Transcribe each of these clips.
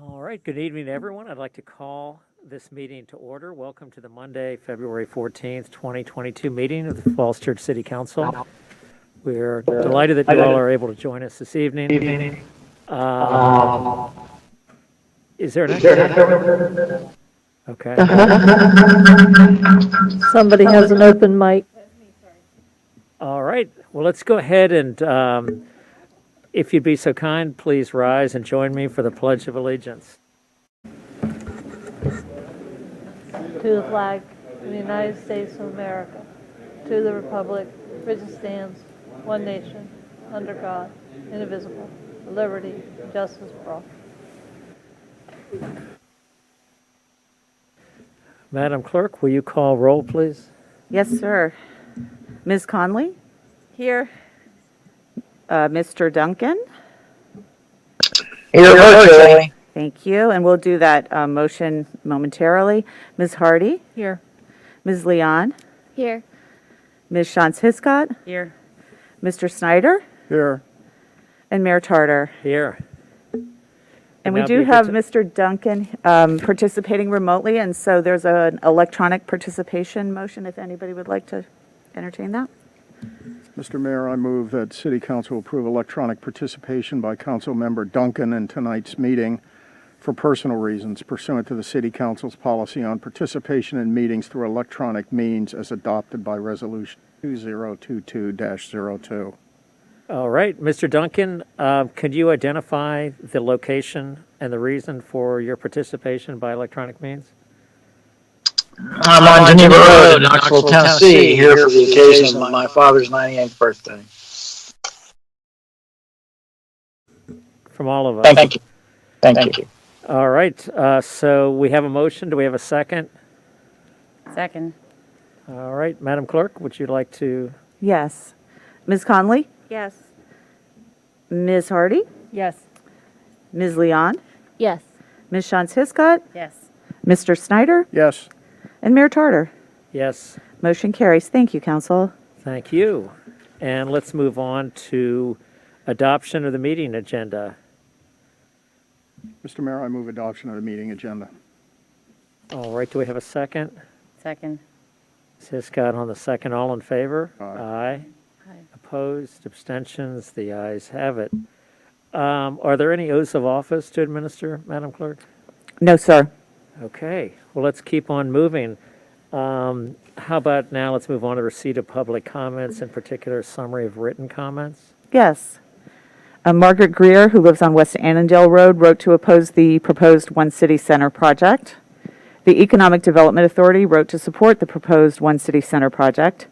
All right, good evening, everyone. I'd like to call this meeting to order. Welcome to the Monday, February 14th, 2022 meeting of the Falls Church City Council. We're delighted that you all are able to join us this evening. Is there an echo? Okay. Somebody has an open mic. All right, well, let's go ahead and if you'd be so kind, please rise and join me for the Pledge of Allegiance. To the flag of the United States of America, to the republic which stands, one nation, under God, indivisible, with liberty and justice for all. Madam Clerk, will you call roll, please? Yes, sir. Ms. Conley? Here. Mr. Duncan? Here virtually. Thank you. And we'll do that motion momentarily. Ms. Hardy? Here. Ms. Leon? Here. Ms. Shantz-Hiscott? Here. Mr. Snyder? Here. And Mayor Tarter. Here. And we now do be have good Mr. Duncan participating remotely, and so there's an electronic participation motion if anybody would like to entertain that. Mr. Mayor, I move that City Council approve electronic participation by Council Member Duncan in tonight's meeting for personal reasons pursuant to the City Council's policy on participation in meetings through electronic means as adopted by Resolution 2022-02. All right, Mr. Duncan, could you identify the location and the reason for your participation by electronic means? I'm on Geneva Road, Knoxville, Tennessee, here for the occasion of my father's 98th birthday. From all of us. Thank you. Thank you. All right, so we have a motion. Do we have a second? Second. All right, Madam Clerk, would you like to? Yes. Ms. Conley? Yes. Ms. Hardy? Yes. Ms. Leon? Yes. Ms. Shantz-Hiscott? Yes. Mr. Snyder? Yes. And Mayor Tarter. Yes, Motion carries. Thank you, Council. thank you. And let's move on to adoption of the meeting agenda. Mr. Mayor, I move adoption of the meeting agenda. All right, do we have a second? Second. Hiscott on the second. All in favor? Aye. Aye. Aye. Opposed? Abstentions? The ayes have it. Are there any oaths of office to administer, Madam Clerk? No, sir. Okay, well, let's keep on moving. How about now, let's move on to receipt of public comments, in particular, summary of written comments. Yes. Margaret Greer, who lives on West Annandale Road, wrote to oppose the proposed One City Center project. The Economic Development Authority wrote to support the proposed One City Center project.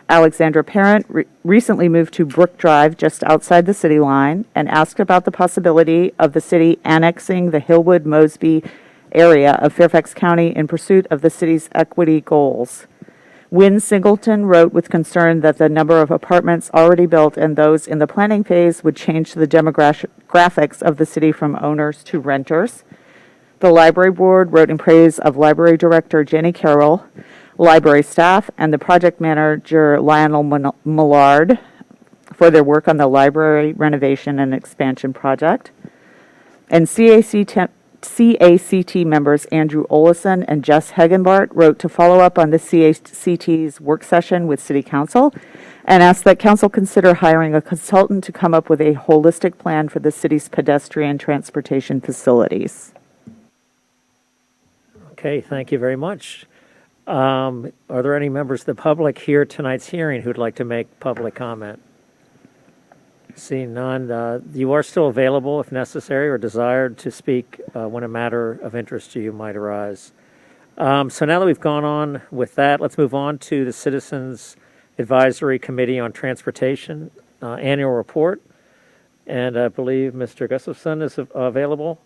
Alexandra Parent recently moved to Brook Drive just outside the city line and asked about the possibility of the city annexing the Hillwood-Mosby area of Fairfax County in pursuit of the city's equity goals. Wynn Singleton wrote with concern that the number of apartments already built and those in the planning phase would change the demographics of the city from owners to renters. The library board wrote in praise of library director Jenny Carroll, library staff, and the project manager Lionel Millard for their work on the library renovation and expansion project. And CACT members Andrew Olison and Jess Hegenbart wrote to follow up on the CACT's work session with City Council and asked that Council consider hiring a consultant to come up with a holistic plan for the city's pedestrian transportation facilities. Okay, thank you very much. Are there any members of the public here at tonight's hearing who'd like to make public comment? Seeing none, you are still available if necessary or desired to speak when a matter of interest to you might arise. So now that we've gone on with that, let's move on to the Citizens Advisory Committee on Transportation annual report. And I believe Mr. Gustafson is available.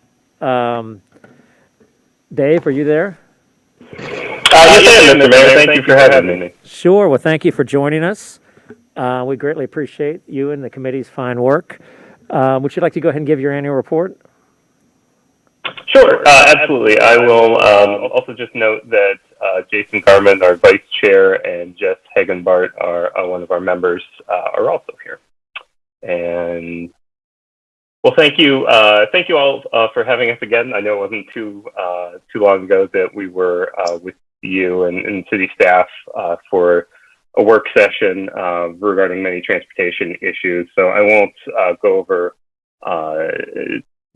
Dave, are you there? Yes, I am, Mr. Mayor. Thank you for having me. Sure. Well, thank you for joining us. We greatly appreciate you and the committee's fine work. Would you like to go ahead and give your annual report? Sure, absolutely. I will also just note that Jason Garman, our vice chair, and Jess Hagenbart, are one of our members, are also here. And Well, thank you. Thank you all for having us again. I know it wasn't too long ago that we were with you and city staff for a work session regarding many transportation issues. So I won't go over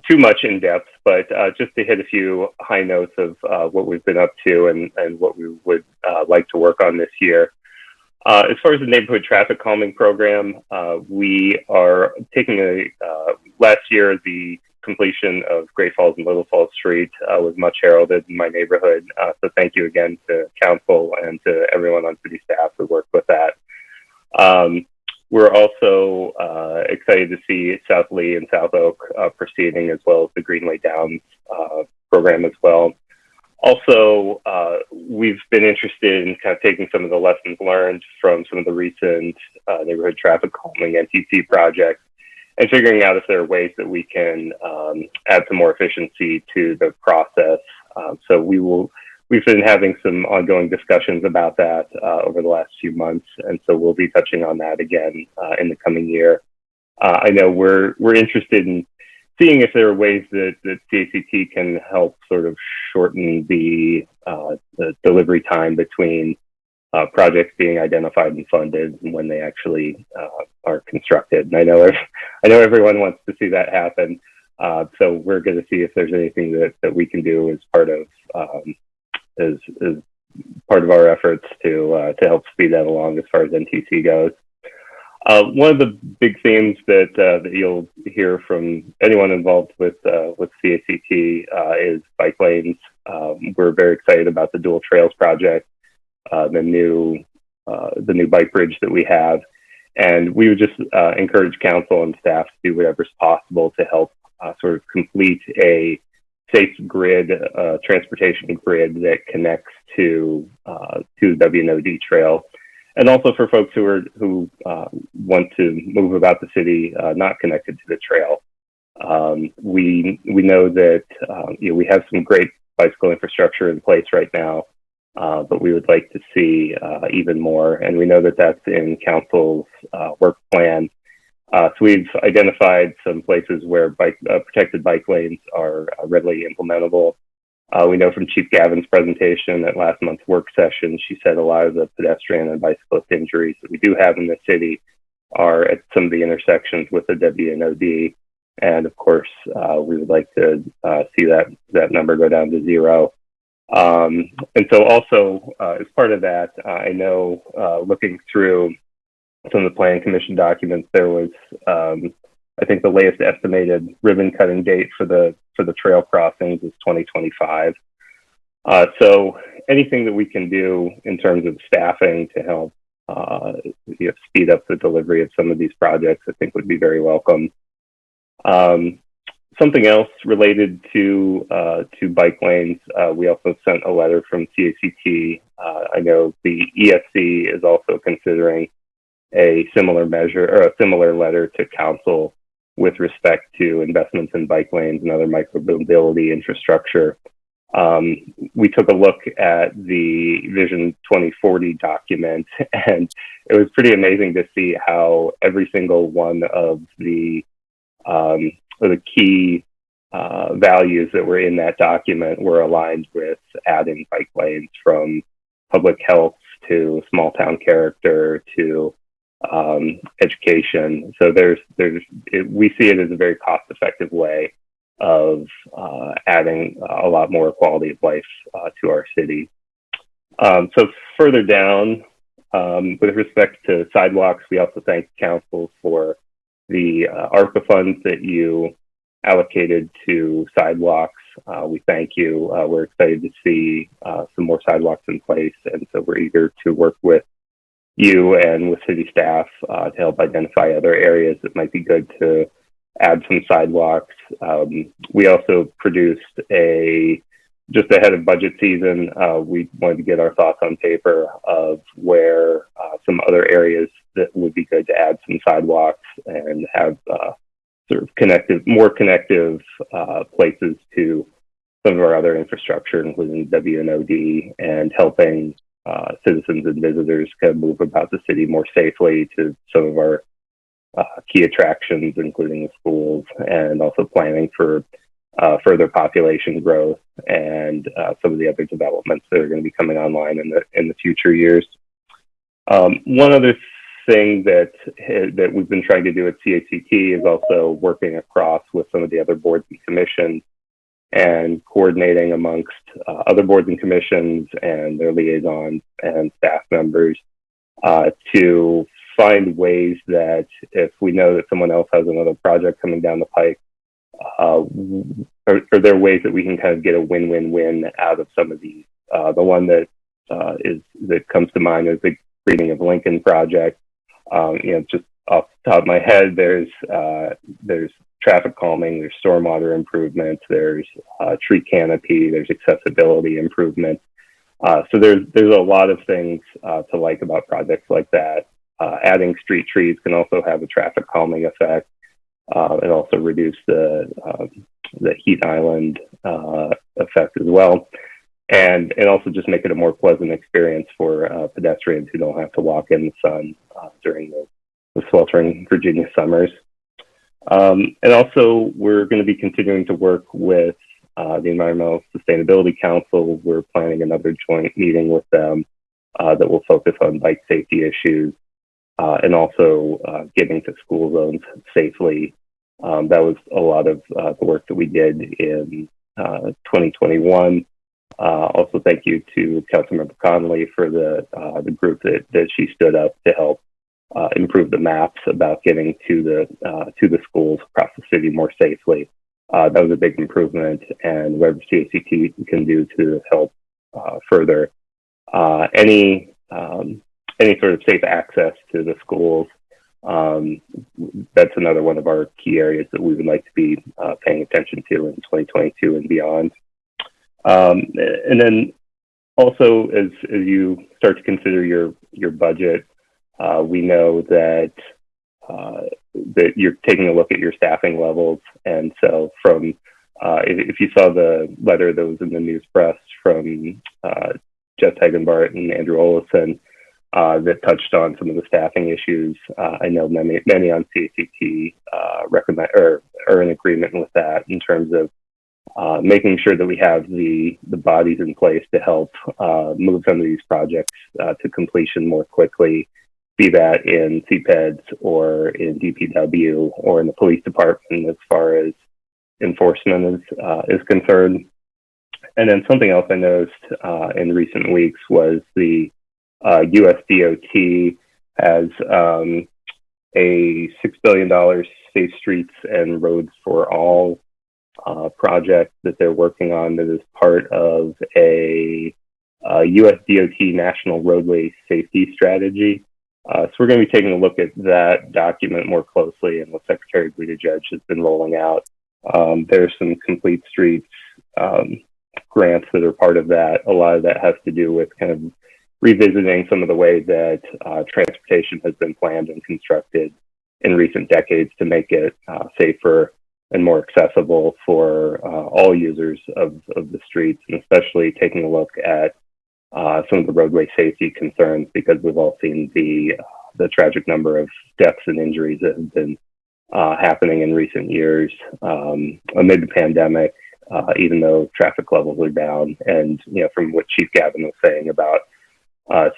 too much in depth, but just to hit a few high notes of what we've been up to and what we would like to work on this year. As far as the neighborhood traffic calming program, we are taking last year, the completion of Great Falls and Little Falls Street was much heralded in my neighborhood. So thank you again to council and to everyone on city staff who worked with that. We're also excited to see South Lee and South Oak proceeding, as well as the Greenway Downs program as well. Also, we've been interested in kind of taking some of the lessons learned from some of the recent neighborhood traffic calming NTC projects and figuring out if there are ways that we can add some more efficiency to the process. So we've been having some ongoing discussions about that over the last few months, and so we'll be touching on that again in the coming year. I know we're interested in seeing if there are ways that CACT can help sort of shorten the delivery time between projects being identified and funded and when they actually are constructed. And I know everyone wants to see that happen. So we're going to see if there's anything that we can do as part of our efforts to help speed that along as far as NTC goes. One of the big themes that you'll hear from anyone involved with CACT is bike lanes. We're very excited about the Dual Trails project, the new bike bridge that we have, and we would just encourage council and staff to do whatever's possible to help sort of complete a safe grid, transportation grid that connects to the WNOD trail. And also for folks who want to move about the city not connected to the trail. We know that we have some great bicycle infrastructure in place right now, but we would like to see even more. And we know that that's in council's work plan. So we've identified some places where protected bike lanes are readily implementable. We know from Chief Gavin's presentation at last month's work session, she said a lot of the pedestrian and bicyclist injuries that we do have in the city are at some of the intersections with the WNOD. And of course, we would like to see that number go down to 0. And so also, as part of that, I know looking through some of the Plan Commission documents, there was, I think the latest estimated ribbon cutting date for the trail crossings is 2025. So anything that we can do in terms of staffing to help speed up the delivery of some of these projects, I think would be very welcome. Something else related to bike lanes, we also sent a letter from CACT. I know the ESC is also considering a similar measure or a similar letter to council with respect to investments in bike lanes and other micromobility infrastructure. We took a look at the Vision 2040 document, and it was pretty amazing to see how every single one of the key values that were in that document were aligned with adding bike lanes, from public health to small town character to education. So we see it as a very cost-effective way of adding a lot more quality of life to our city. So further down, with respect to sidewalks, we also thank council for the ARPA funds that you allocated to sidewalks. We thank you. We're excited to see some more sidewalks in place, and so we're eager to work with you and with city staff to help identify other areas that might be good to add some sidewalks. We also produced just ahead of budget season, we wanted to get our thoughts on paper of where some other areas that would be good to add some sidewalks and have sort of more connective places to some of our other infrastructure, including WNOD, and helping citizens and visitors kind of move about the city more safely to some of our key attractions, including the schools, and also planning for further population growth and some of the other developments that are going to be coming online in the future years. One other thing that we've been trying to do at CACT is also working across with some of the other boards and commissions and coordinating amongst other boards and commissions and their liaisons and staff members to find ways that if we know that someone else has another project coming down the pike, are there ways that we can kind of get a win-win-win out of some of these? The one that comes to mind is the Greening of Lincoln project. Just off the top of my head, there's traffic calming, there's stormwater improvements, there's tree canopy, there's accessibility improvements. So there's a lot of things to like about projects like that. Adding street trees can also have a traffic calming effect. It also reduce the heat island effect as well. And also just make it a more pleasant experience for pedestrians who don't have to walk in the sun during the sweltering Virginia summers. And also, we're going to be continuing to work with the Environmental Sustainability Council. We're planning another joint meeting with them that will focus on bike safety issues and also getting to school zones safely. That was a lot of the work that we did in 2021. Also, thank you to Councilmember Connolly for the group that she stood up to help improve the maps about getting to the schools across the city more safely. That was a big improvement, and whatever CACT can do to help further any sort of safe access to the schools. That's another one of our key areas that we would like to be paying attention to in 2022 and beyond. And then also, as you start to consider your budget, we know that you're taking a look at your staffing levels. And so from, if you saw the letter that was in the news press from Jess Hagenbart and Andrew Olison that touched on some of the staffing issues, I know many on CACT recommend or are in agreement with that in terms of making sure that we have the bodies in place to help move some of these projects to completion more quickly, be that in CPEDS or in DPW or in the police department as far as enforcement is concerned. And then something else I noticed in recent weeks was the US DOT has a $6 billion Safe Streets and Roads for All project that they're working on that is part of a US DOT National Roadway Safety Strategy. So we're going to be taking a look at that document more closely and what Secretary Buttigieg has been rolling out. There's some complete streets grants that are part of that. A lot of that has to do with kind of revisiting some of the ways that transportation has been planned and constructed in recent decades to make it safer and more accessible for all users of the streets, and especially taking a look at some of the roadway safety concerns, because we've all seen the tragic number of deaths and injuries that have been happening in recent years amid the pandemic, even though traffic levels are down. And, from what Chief Gavin was saying about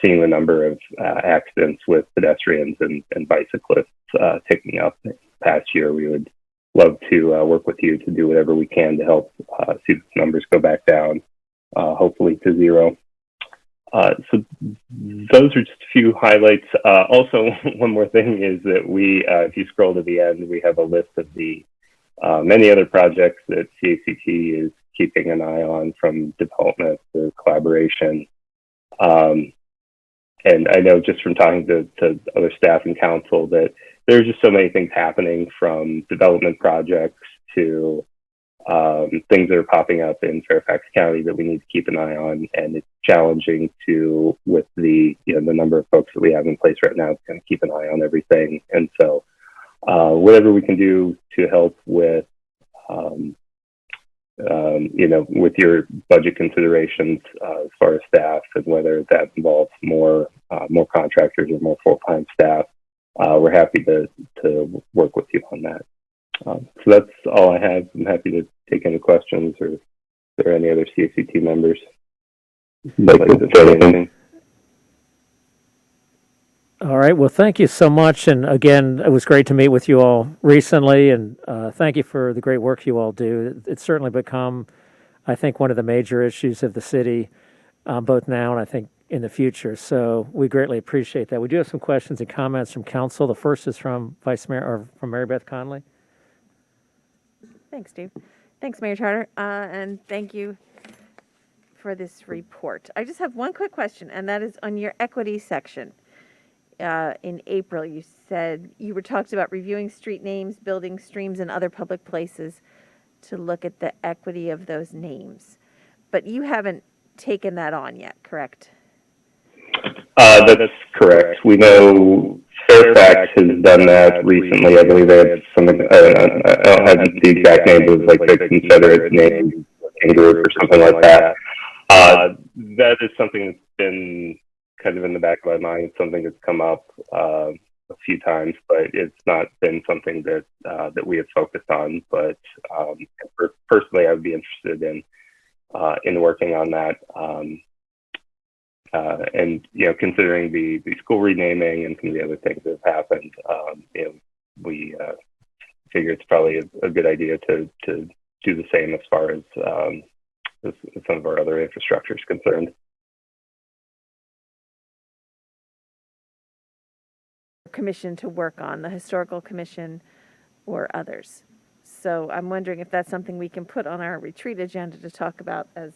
seeing the number of accidents with pedestrians and bicyclists ticking up past year, we would love to work with you to do whatever we can to help see the numbers go back down, hopefully to zero. So those are just a few highlights. Also, one more thing is that we, if you scroll to the end, we have a list of the many other projects that CACT is keeping an eye on, from development to collaboration. And I know just from talking to other staff and council that there's just so many things happening, from development projects to things that are popping up in Fairfax County that we need to keep an eye on. And it's challenging with the number of folks that we have in place right now to kind of keep an eye on everything. And so whatever we can do to help with with your budget considerations as far as staff, and whether that involves more contractors or more full-time staff, we're happy to work with you on that. So that's all I have. I'm happy to take any questions, or if there are any other CACT members like to say anything. All right. Well, thank you so much. And again, it was great to meet with you all recently. And thank you for the great work you all do. It's certainly become, I think, one of the major issues of the city, both now and I think in the future. So we greatly appreciate that. We do have some questions and comments from council. The first is from Vice Mayor, or from Mary Beth Conley. Thanks, Steve. Thanks, Mayor Charter, and thank you for this report. I just have one quick question, and that is on your equity section. In April, you said you were talked about reviewing street names, buildings, streams, and other public places to look at the equity of those names. But you haven't taken that on yet, correct? That's correct. We know Fairfax has done that recently. I believe they had something, I don't have the exact name, but it was like the Confederate name group or something like that. That is something that's been kind of in the back of my mind. It's something that's come up a few times, but it's not been something that that we have focused on. But personally, I would be interested in working on that. And considering the school renaming and some of the other things that have happened, we figure it's probably a good idea to do the same as far as some of our other infrastructure is concerned. Commission to work on, the historical commission or others. So I'm wondering if that's something we can put on our retreat agenda to talk about as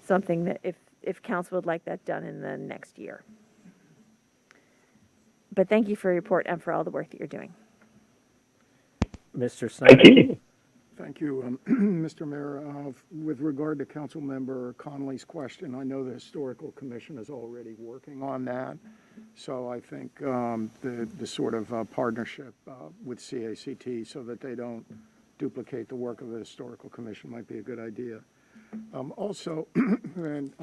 something that if council would like that done in the next year. But thank you for your report and for all the work that you're doing. Mr. Snyder. Thank you. Thank you, Mr. Mayor. With regard to Council Member Conley's question, I know the Historical Commission is already working on that. So I think the sort of partnership with CACT so that they don't duplicate the work of the Historical Commission might be a good idea. Also, and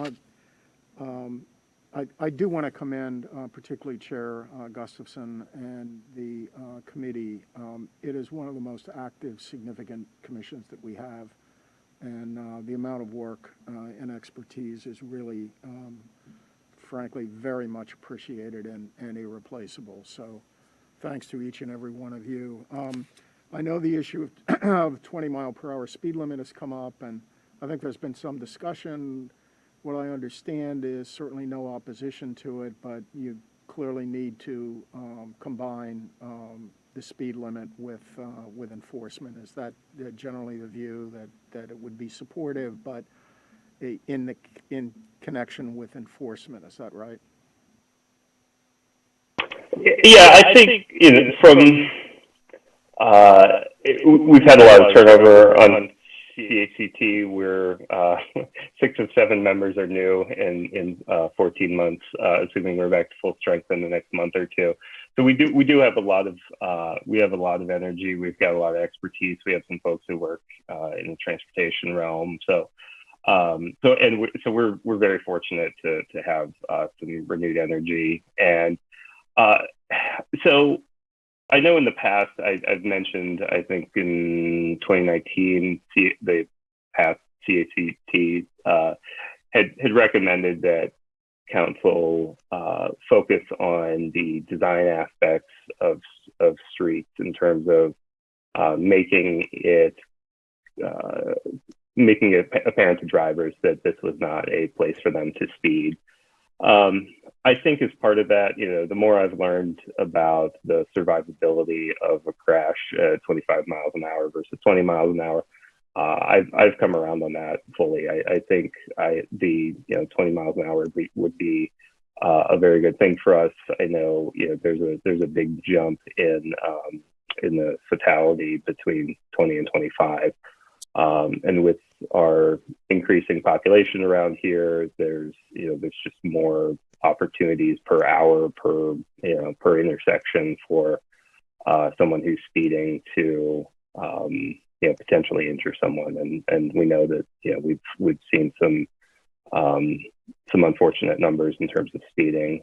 I do want to commend particularly Chair Gustafson and the committee. It is one of the most active, significant commissions that we have, and the amount of work and expertise is really, frankly, very much appreciated and irreplaceable. So thanks to each and every one of you. I know the issue of 20-mile-per-hour speed limit has come up, and I think there's been some discussion. What I understand is certainly no opposition to it, but you clearly need to combine the speed limit with enforcement. Is that generally the view that it would be supportive, but in connection with enforcement? Is that right? Yeah, I think we've had a lot of turnover on CACT. We're 6 of 7 members are new in 14 months, assuming we're back to full strength in the next month or two. So we do have a lot of energy. We've got a lot of expertise. We have some folks who work in the transportation realm. So we're very fortunate to have some renewed energy. And so I know in the past I've mentioned, I think in 2019, the past CACT had recommended that council focus on the design aspects of streets in terms of making it apparent to drivers that this was not a place for them to speed. I think as part of that, the more I've learned about the survivability of a crash at 25 miles an hour versus 20 miles an hour, I've come around on that fully. I think the 20 miles an hour would be a very good thing for us. I know there's a big jump in the fatality between 20 and 25, and with our increasing population around here, there's just more opportunities per hour per intersection for someone who's speeding to potentially injure someone, and we know that we've seen some unfortunate numbers in terms of speeding.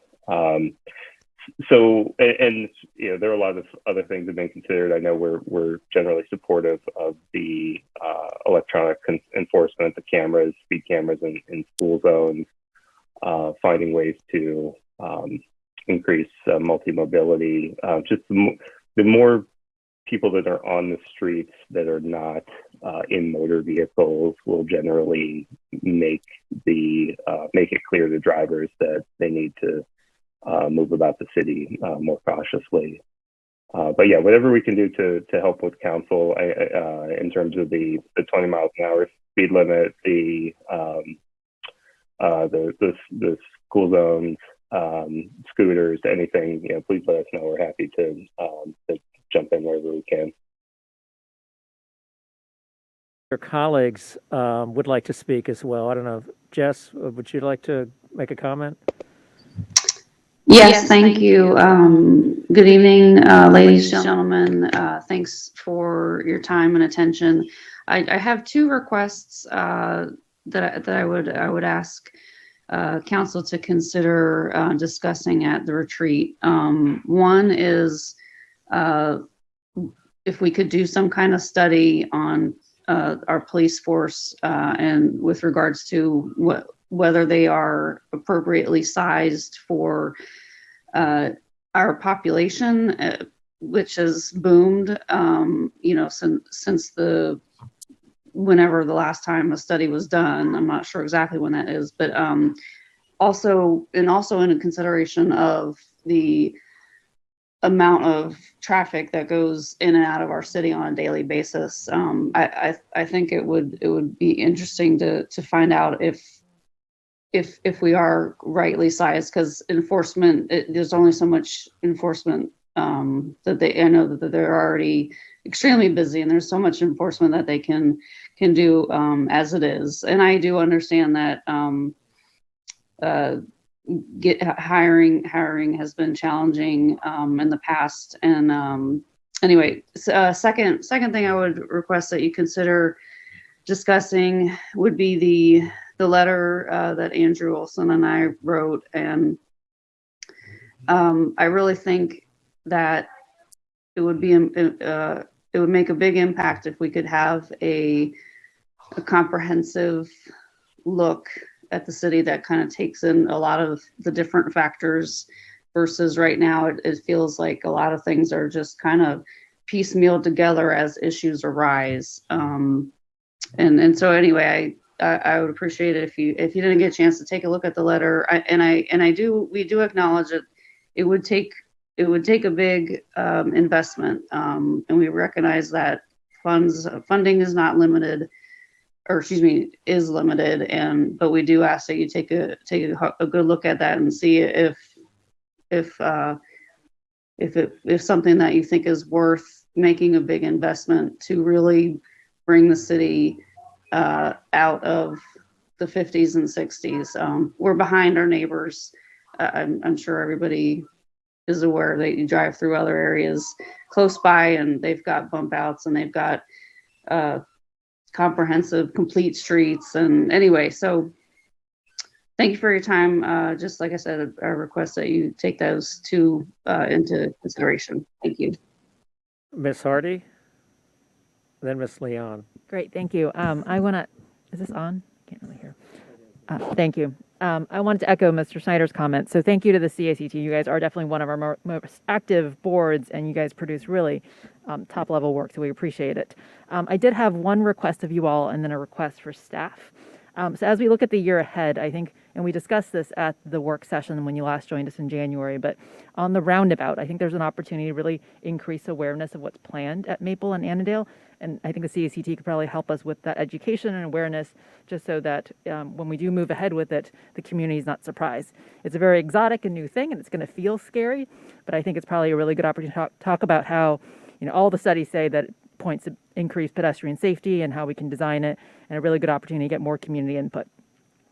there are a lot of other things that have been considered. I know we're generally supportive of the electronic enforcement, the cameras, speed cameras in school zones, finding ways to increase multi-mobility. Just the more people that are on the streets that are not in motor vehicles will generally make it clear to drivers that they need to move about the city more cautiously. But yeah, whatever we can do to help with council in terms of the 20 miles an hour speed limit, the school zones, scooters, anything, please let us know. We're happy to jump in wherever we can. Your colleagues would like to speak as well. I don't know, Jess, would you like to make a comment? Yes, thank you. Good evening, ladies and gentlemen. Thanks for your time and attention. I have two requests that I would ask council to consider discussing at the retreat. One is if we could do some kind of study on our police force and with regards to whether they are appropriately sized for our population, which has boomed, since whenever the last time a study was done. I'm not sure exactly when that is, but also in consideration of the amount of traffic that goes in and out of our city on a daily basis. I think it would be interesting to find out if we are rightly sized, because enforcement, there's only so much enforcement that I know that they're already extremely busy, and there's so much enforcement that they can do as it is. And I do understand that hiring has been challenging in the past. And anyway, second thing I would request that you consider discussing would be the letter that Andrew Olson and I wrote. And I really think that it would make a big impact if we could have a comprehensive look at the city that kind of takes in a lot of the different factors, versus right now it feels like a lot of things are just kind of piecemealed together as issues arise. And so anyway, I would appreciate it if you didn't get a chance to take a look at the letter. We do acknowledge that it would take a big investment, and we recognize that funding is not limited, or excuse me, is limited. But we do ask that you take a good look at that and see if something that you think is worth making a big investment to really bring the city out of the 50s and 60s. We're behind our neighbors. I'm sure everybody is aware that you drive through other areas close by and they've got bump outs and they've got comprehensive, complete streets. And anyway, so thank you for your time. Just like I said, I request that you take those two into consideration. Thank you. Ms. Hardy, then Ms. Leon. Great, thank you. I want to, is this on? Can't really hear. Thank you. I wanted to echo Mr. Snyder's comments. So thank you to the CACT. You guys are definitely one of our most active boards, and you guys produce really top-level work, so we appreciate it. I did have one request of you all and then a request for staff. So as we look at the year ahead, I think, and we discussed this at the work session when you last joined us in January, but on the roundabout, I think there's an opportunity to really increase awareness of what's planned at Maple and Annandale. And I think the CACT could probably help us with that education and awareness, just so that when we do move ahead with it, the community is not surprised. It's a very exotic and new thing, and it's going to feel scary, but I think it's probably a really good opportunity to talk about how, all the studies say that it points to increased pedestrian safety and how we can design it, and a really good opportunity to get more community input.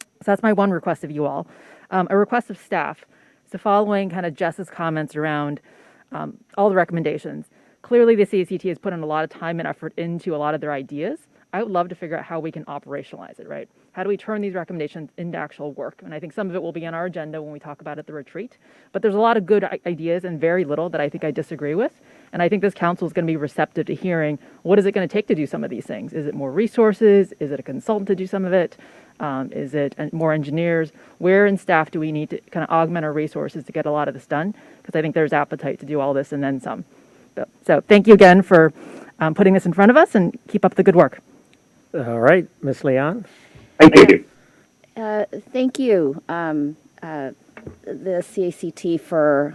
So that's my one request of you all. A request of staff. So following kind of Jess's comments around all the recommendations, clearly the CACT has put in a lot of time and effort into a lot of their ideas. I would love to figure out how we can operationalize it, right? How do we turn these recommendations into actual work? And I think some of it will be on our agenda when we talk about it at the retreat. But there's a lot of good ideas and very little that I think I disagree with. And I think this council is going to be receptive to hearing what is it going to take to do some of these things? Is it more resources? Is it a consultant to do some of it? Is it more engineers? Where in staff do we need to kind of augment our resources to get a lot of this done? Because I think there's appetite to do all this and then some. So thank you again for putting this in front of us, and keep up the good work. All right, Ms. Leon? Thank you. Thank you, the CACT for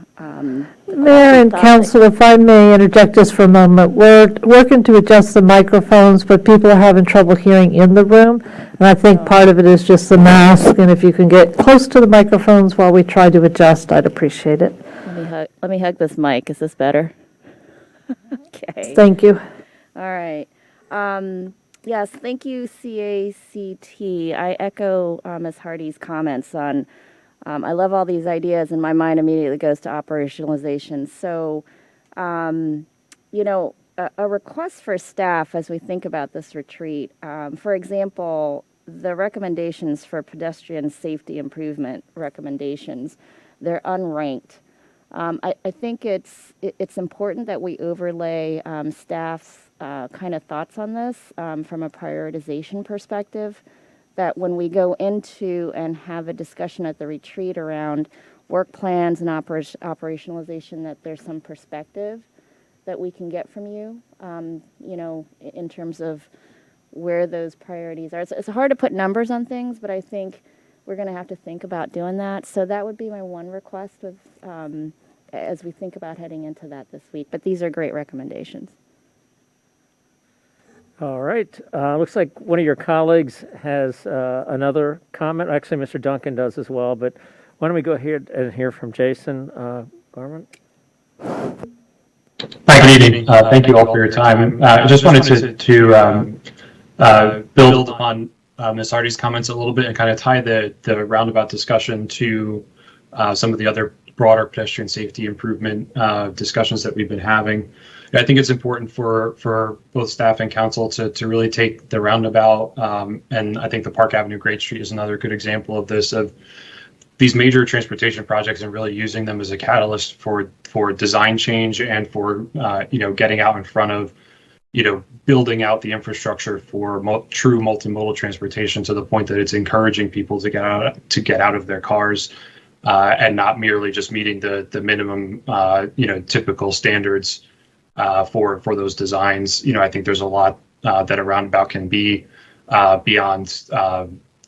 Mayor and council, if I may interject just for a moment, we're working to adjust the microphones, but people are having trouble hearing in the room. And I think part of it is just the mask, and if you can get close to the microphones while we try to adjust, I'd appreciate it. Let me hug this mic. Is this better? Okay. Thank you. All right. Yes, thank you, CACT. I echo Ms. Hardy's comments on, I love all these ideas, and my mind immediately goes to operationalization. So, you know, a request for staff as we think about this retreat, for example, the recommendations for pedestrian safety improvement recommendations, they're unranked. I think it's important that we overlay staff's kind of thoughts on this from a prioritization perspective, that when we go into and have a discussion at the retreat around work plans and operationalization, that there's some perspective that we can get from you, you know, in terms of where those priorities are. It's hard to put numbers on things, but I think we're going to have to think about doing that. So that would be my one request with, as we think about heading into that this week. But these are great recommendations. All right. Looks like one of your colleagues has another comment. Actually, Mr. Duncan does as well. But why don't we go ahead and hear from Jason Garment? Hi, good evening. Thank you all for your time. I just wanted to build on Ms. Hardy's comments a little bit and kind of tie the roundabout discussion to some of the other broader pedestrian safety improvement discussions that we've been having. I think it's important for both staff and council to really take the roundabout, and I think the Park Avenue Great Street is another good example of this, of these major transportation projects and really using them as a catalyst for design change and for you know, getting out in front of, you know, building out the infrastructure for true multimodal transportation to the point that it's encouraging people to get out of their cars and not merely just meeting the minimum you know, typical standards for those designs. You know, I think there's a lot that a roundabout can be beyond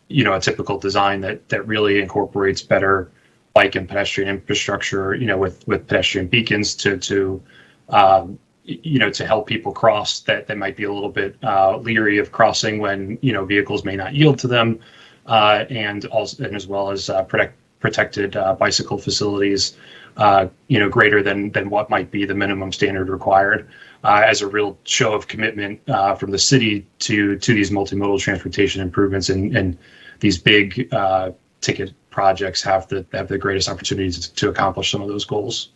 you know, a typical design that really incorporates better bike and pedestrian infrastructure, you know, with pedestrian beacons to you know, to help people cross that might be a little bit leery of crossing when, you know, vehicles may not yield to them, and as well as protected bicycle facilities, you know, greater than what might be the minimum standard required, as a real show of commitment from the city to these multimodal transportation improvements, and these big ticket projects have the greatest opportunities to accomplish some of those goals.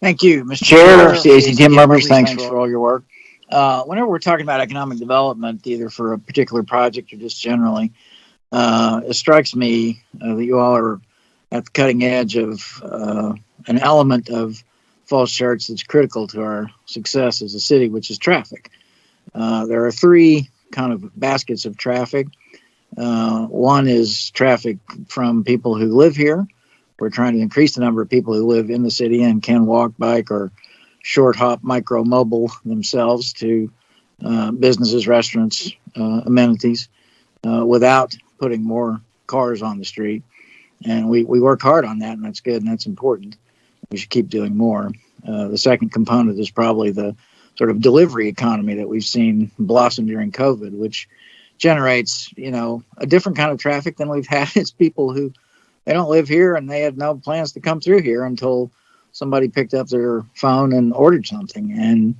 Thank you, Mr. Chair, CACT members. Thanks for all your work. Whenever we're talking about economic development, either for a particular project or just generally, it strikes me that you all are at the cutting edge of an element of Falls Church that's critical to our success as a city, which is traffic. There are three kind of baskets of traffic. One is traffic from people who live here. We're trying to increase the number of people who live in the city and can walk, bike, or short hop, micro mobile themselves to businesses, restaurants, amenities, without putting more cars on the street. And we work hard on that, and that's good, and that's important. We should keep doing more. The second component is probably the sort of delivery economy that we've seen blossom during COVID, which generates, you know, a different kind of traffic than we've had. It's people who, they don't live here and they had no plans to come through here until somebody picked up their phone and ordered something. And,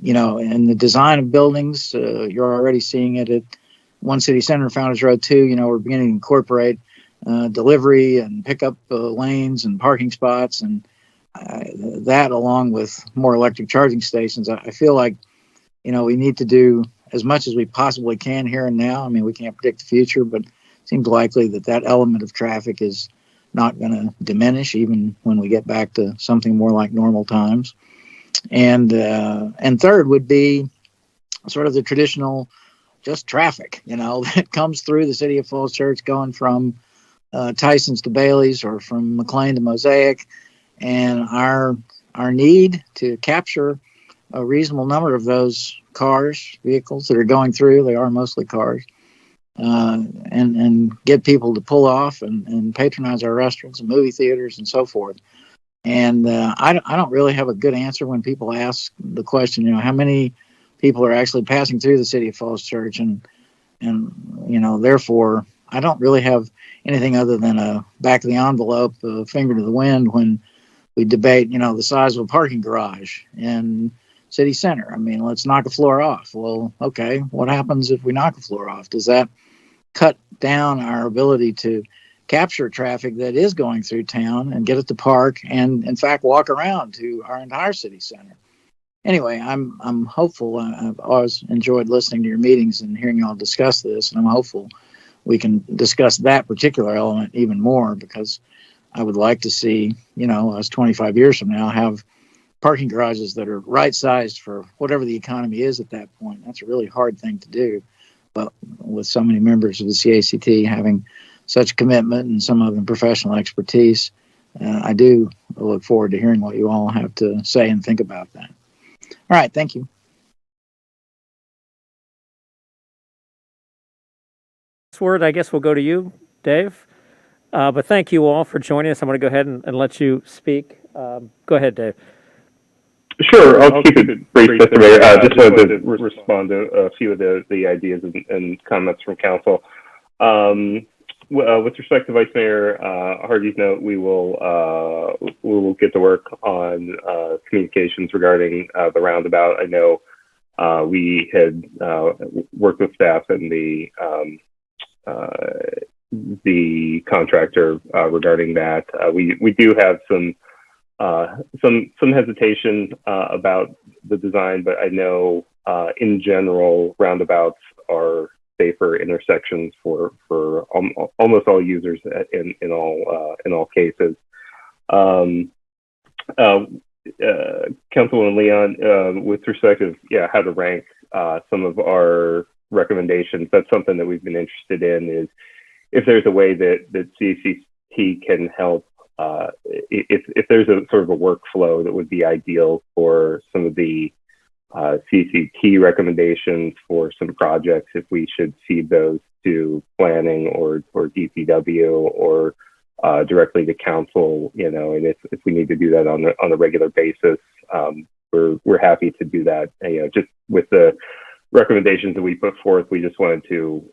you know, in the design of buildings, you're already seeing it at One City Center, Founders Road 2. You know, we're beginning to incorporate delivery and pickup lanes and parking spots. And that along with more electric charging stations, I feel like, we need to do as much as we possibly can here and now. I mean, we can't predict the future, but it seems likely that element of traffic is not going to diminish even when we get back to something more like normal times. And third would be sort of the traditional just traffic, that comes through the city of Falls Church going from Tyson's to Bailey's or from McLean to Mosaic, and our need to capture a reasonable number of those vehicles that are going through. They are mostly cars, and get people to pull off and patronize our restaurants and movie theaters and so forth. And I don't really have a good answer when people ask the question, how many people are actually passing through the city of Falls Church, and therefore I don't really have anything other than a back of the envelope, a finger to the wind when we debate, the size of a parking garage in city center. I mean, let's knock a floor off. Well, okay, what happens if we knock a floor off? Does that cut down our ability to capture traffic that is going through town and get it to park and, in fact, walk around to our entire city center? Anyway, I'm hopeful. I've always enjoyed listening to your meetings and hearing you all discuss this, and I'm hopeful we can discuss that particular element even more, because I would like to see, us 25 years from now have parking garages that are right-sized for whatever the economy is at that point. That's a really hard thing to do, but with so many members of the CACT having such commitment and some of them professional expertise, I do look forward to hearing what you all have to say and think about that. All right, thank you. This word, I guess, will go to you, Dave. But thank you all for joining us. I'm going to go ahead and let you speak. Go ahead, Dave. Sure, I'll keep it brief, Mr. Mayor. Just wanted to respond to a few of the ideas and comments from council. With respect to Vice Mayor Hardy's note, we will get to work on communications regarding the roundabout. I know we had worked with staff and the contractor regarding that. We do have some hesitation about the design, but I know in general roundabouts are safer intersections for almost all users in all cases. Councilwoman Leon, with respect to how to rank some of our recommendations, that's something that we've been interested in, is if there's a way that CACT can help, if there's a sort of a workflow that would be ideal for some of the CACT recommendations for some projects, if we should feed those to planning or DPW or directly to council, and if we need to do that on a regular basis, we're happy to do that. And, just with the recommendations that we put forth, we just wanted to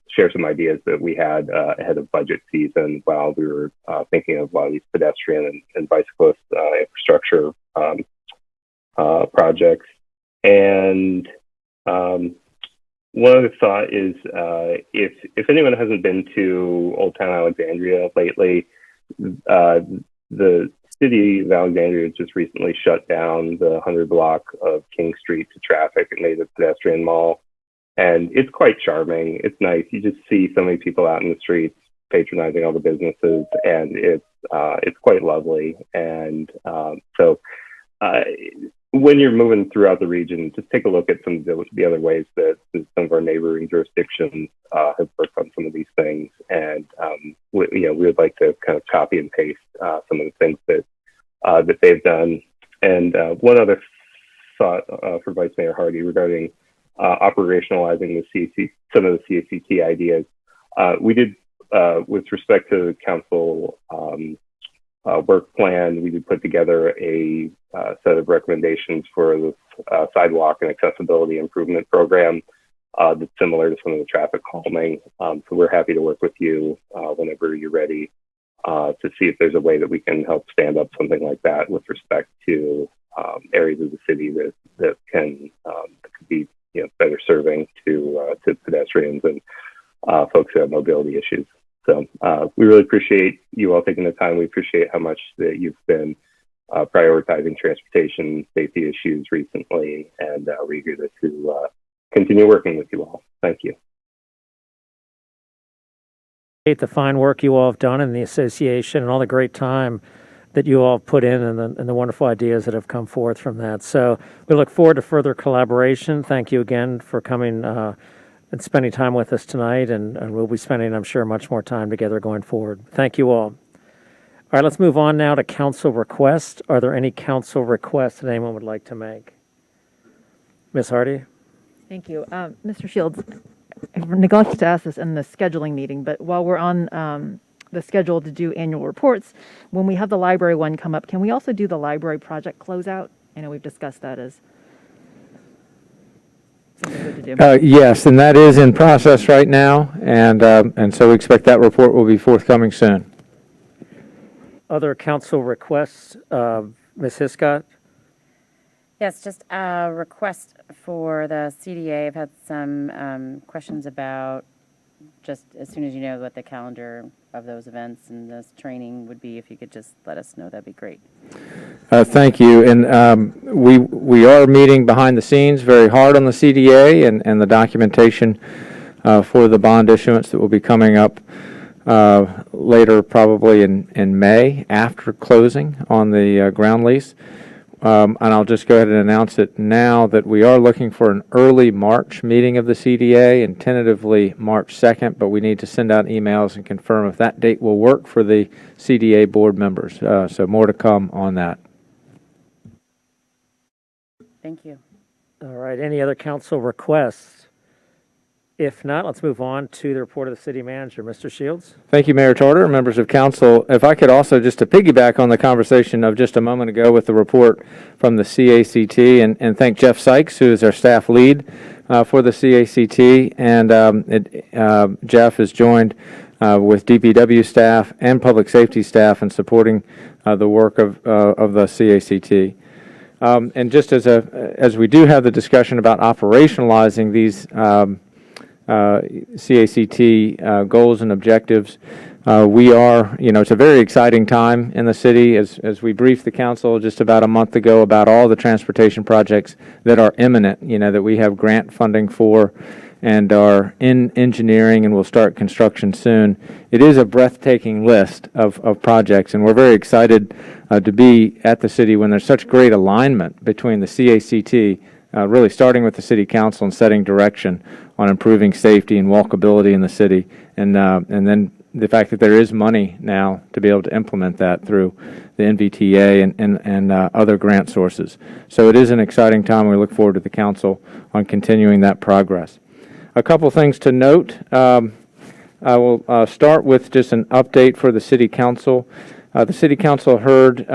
share some ideas that we had ahead of budget season while we were thinking of a lot of these pedestrian and bicyclist infrastructure projects. And one other thought is if anyone hasn't been to Old Town Alexandria lately, the city of Alexandria just recently shut down the 100 block of King Street to traffic and made a pedestrian mall. And it's quite charming. It's nice. You just see so many people out in the streets patronizing all the businesses, and it's quite lovely. And so when you're moving throughout the region, just take a look at some of the other ways that some of our neighboring jurisdictions have worked on some of these things. And we would like to kind of copy and paste some of the things that they've done. And one other thought for Vice Mayor Hardy regarding operationalizing some of the CACT ideas. We did, with respect to the council work plan, we did put together a set of recommendations for the sidewalk and accessibility improvement program that's similar to some of the traffic calming. So we're happy to work with you whenever you're ready to see if there's a way that we can help stand up something like that with respect to areas of the city that could be better serving to pedestrians and folks who have mobility issues. So we really appreciate you all taking the time. We appreciate how much that you've been prioritizing transportation safety issues recently, and we're eager to continue working with you all. Thank you. The fine work you all have done in the association and all the great time that you all put in and the wonderful ideas that have come forth from that. So we look forward to further collaboration. Thank you again for coming and spending time with us tonight, and we'll be spending, I'm sure, much more time together going forward. Thank you all. All right, let's move on now to council requests. Are there any council requests that anyone would like to make? Ms. Hardy? Thank you. Mr. Shields, I neglected to ask this in the scheduling meeting, but while we're on the schedule to do annual reports, when we have the library one come up, can we also do the library project closeout? I know we've discussed that as something good to do. Yes, and that is in process right now, and so we expect that report will be forthcoming soon. Other council requests? Ms. Hiscott? Yes, just a request for the CDA. I've had some questions about, just as soon as you know what the calendar of those events and this training would be, if you could just let us know, that'd be great. Thank you. And we are meeting behind the scenes very hard on the CDA and the documentation for the bond issuance that will be coming up later, probably in May, after closing on the ground lease. And I'll just go ahead and announce it now that we are looking for an early March meeting of the CDA, and tentatively March 2nd, but we need to send out emails and confirm if that date will work for the CDA board members. So more to come on that. Thank you. All right, any other council requests? If not, let's move on to the report of the city manager. Mr. Shields? Thank you, Mayor Charter, members of council. If I could also, just to piggyback on the conversation of just a moment ago with the report from the CACT, and thank Jeff Sykes, who is our staff lead for the CACT, and Jeff is joined with DPW staff and public safety staff in supporting the work of the CACT. And just as we do have the discussion about operationalizing these CACT goals and objectives, we are, it's a very exciting time in the city as we briefed the council just about a month ago about all the transportation projects that are imminent, that we have grant funding for and are in engineering and will start construction soon. It is a breathtaking list of projects, and we're very excited to be at the city when there's such great alignment between the CACT, really starting with the city council and setting direction on improving safety and walkability in the city, and then the fact that there is money now to be able to implement that through the NVTA and other grant sources. So it is an exciting time. We look forward to the council on continuing that progress. A couple things to note. I will start with just an update for the city council. The city council heard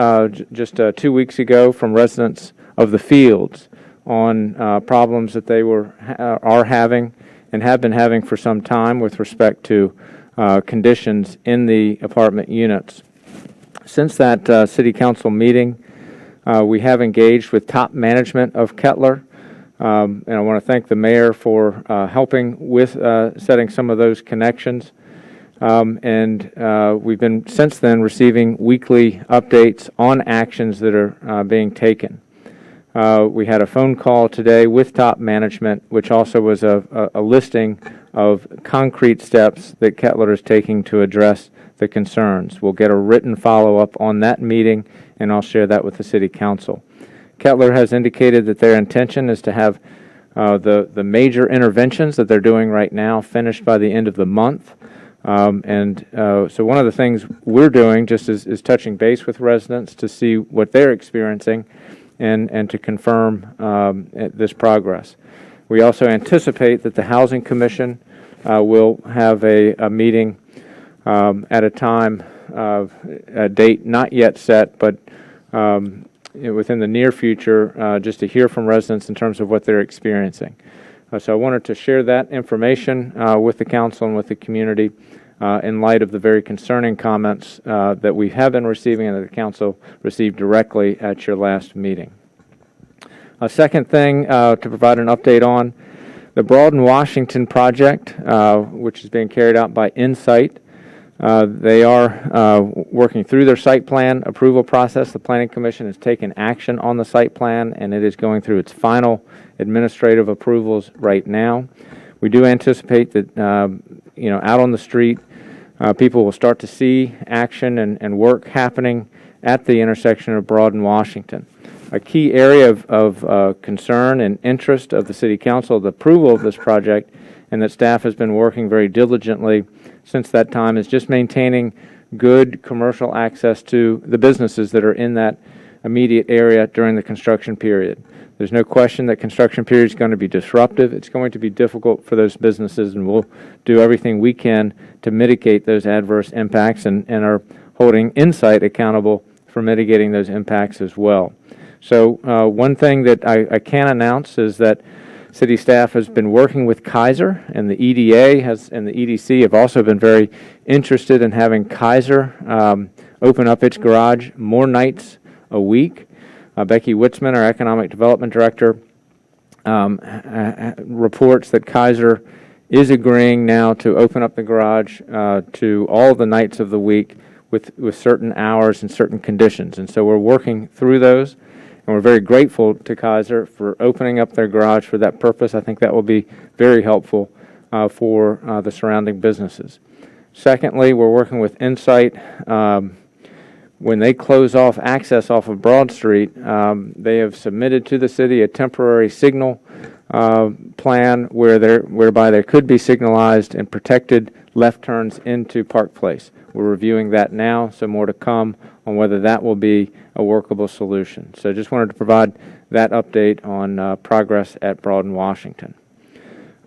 just 2 weeks ago from residents of the Fields on problems that they are having and have been having for some time with respect to conditions in the apartment units. Since that city council meeting, we have engaged with top management of Kettler, and I want to thank the mayor for helping with setting some of those connections. And we've been since then receiving weekly updates on actions that are being taken. We had a phone call today with top management, which also was a listing of concrete steps that Kettler is taking to address the concerns. We'll get a written follow-up on that meeting, and I'll share that with the City Council. Kettler has indicated that their intention is to have the major interventions that they're doing right now finished by the end of the month. So one of the things we're doing just is touching base with residents to see what they're experiencing and to confirm this progress. We also anticipate that the Housing Commission will have a meeting at a time, a date not yet set, but within the near future, just to hear from residents in terms of what they're experiencing. So I wanted to share that information with the council and with the community in light of the very concerning comments that we have been receiving and that the council received directly at your last meeting. A second thing to provide an update on, the Broaden, Washington project, which is being carried out by Insight. They are working through their site plan approval process. The Planning Commission has taken action on the site plan, and it is going through its final administrative approvals right now. We do anticipate that, out on the street, people will start to see action and work happening at the intersection of Broaden, Washington. A key area of concern and interest of the City Council, the approval of this project, and that staff has been working very diligently since that time, is just maintaining good commercial access to the businesses that are in that immediate area during the construction period. There's no question that construction period is going to be disruptive. It's going to be difficult for those businesses, and we'll do everything we can to mitigate those adverse impacts and are holding Insight accountable for mitigating those impacts as well. So one thing that I can announce is that City staff has been working with Kaiser, and the EDA and the EDC have also been very interested in having Kaiser open up its garage more nights a week. Becky Witzman, our Economic Development Director, reports that Kaiser is agreeing now to open up the garage to all the nights of the week with certain hours and certain conditions. And so we're working through those. And we're very grateful to Kaiser for opening up their garage for that purpose. I think that will be very helpful for the surrounding businesses. Secondly, we're working with Insight. When they close off access off of Broad Street, they have submitted to the city a temporary signal plan whereby there could be signalized and protected left turns into Park Place. We're reviewing that now, so more to come on whether that will be a workable solution. So just wanted to provide that update on progress at Broaden, Washington.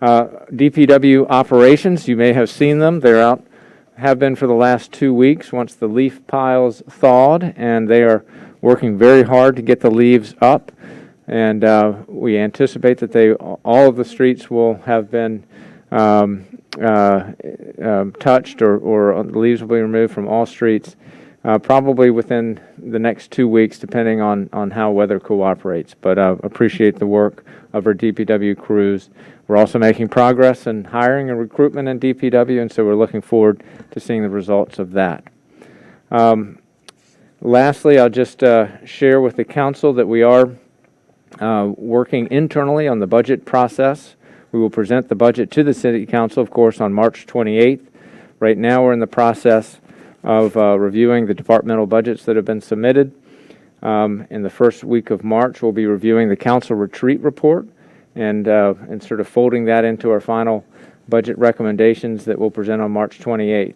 DPW operations, you may have seen them. They're out, have been for the last 2 weeks once the leaf piles thawed, and they are working very hard to get the leaves up. And we anticipate that all of the streets will have been touched or the leaves will be removed from all streets probably within the next 2 weeks, depending on how weather cooperates. But appreciate the work of our DPW crews. We're also making progress in hiring and recruitment in DPW, and so we're looking forward to seeing the results of that. Lastly, I'll just share with the council that we are working internally on the budget process. We will present the budget to the City Council, of course, on March 28th. Right now, we're in the process of reviewing the departmental budgets that have been submitted. In the first week of March, we'll be reviewing the council retreat report and sort of folding that into our final budget recommendations that we'll present on March 28th.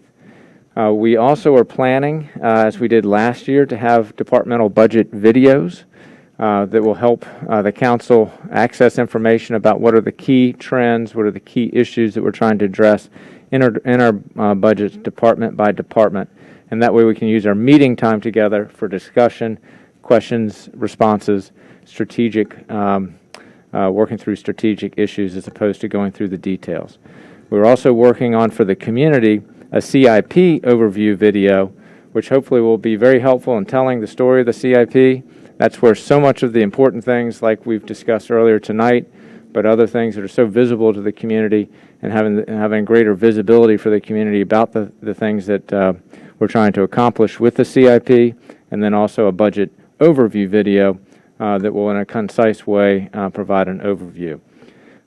We also are planning, as we did last year, to have departmental budget videos that will help the council access information about what are the key trends, what are the key issues that we're trying to address in our budgets department by department. And that way we can use our meeting time together for discussion, questions, responses, strategic, working through strategic issues as opposed to going through the details. We're also working on, for the community, a CIP overview video, which hopefully will be very helpful in telling the story of the CIP. That's where so much of the important things, like we've discussed earlier tonight, but other things that are so visible to the community and having greater visibility for the community about the things that we're trying to accomplish with the CIP, and then also a budget overview video that will, in a concise way, provide an overview.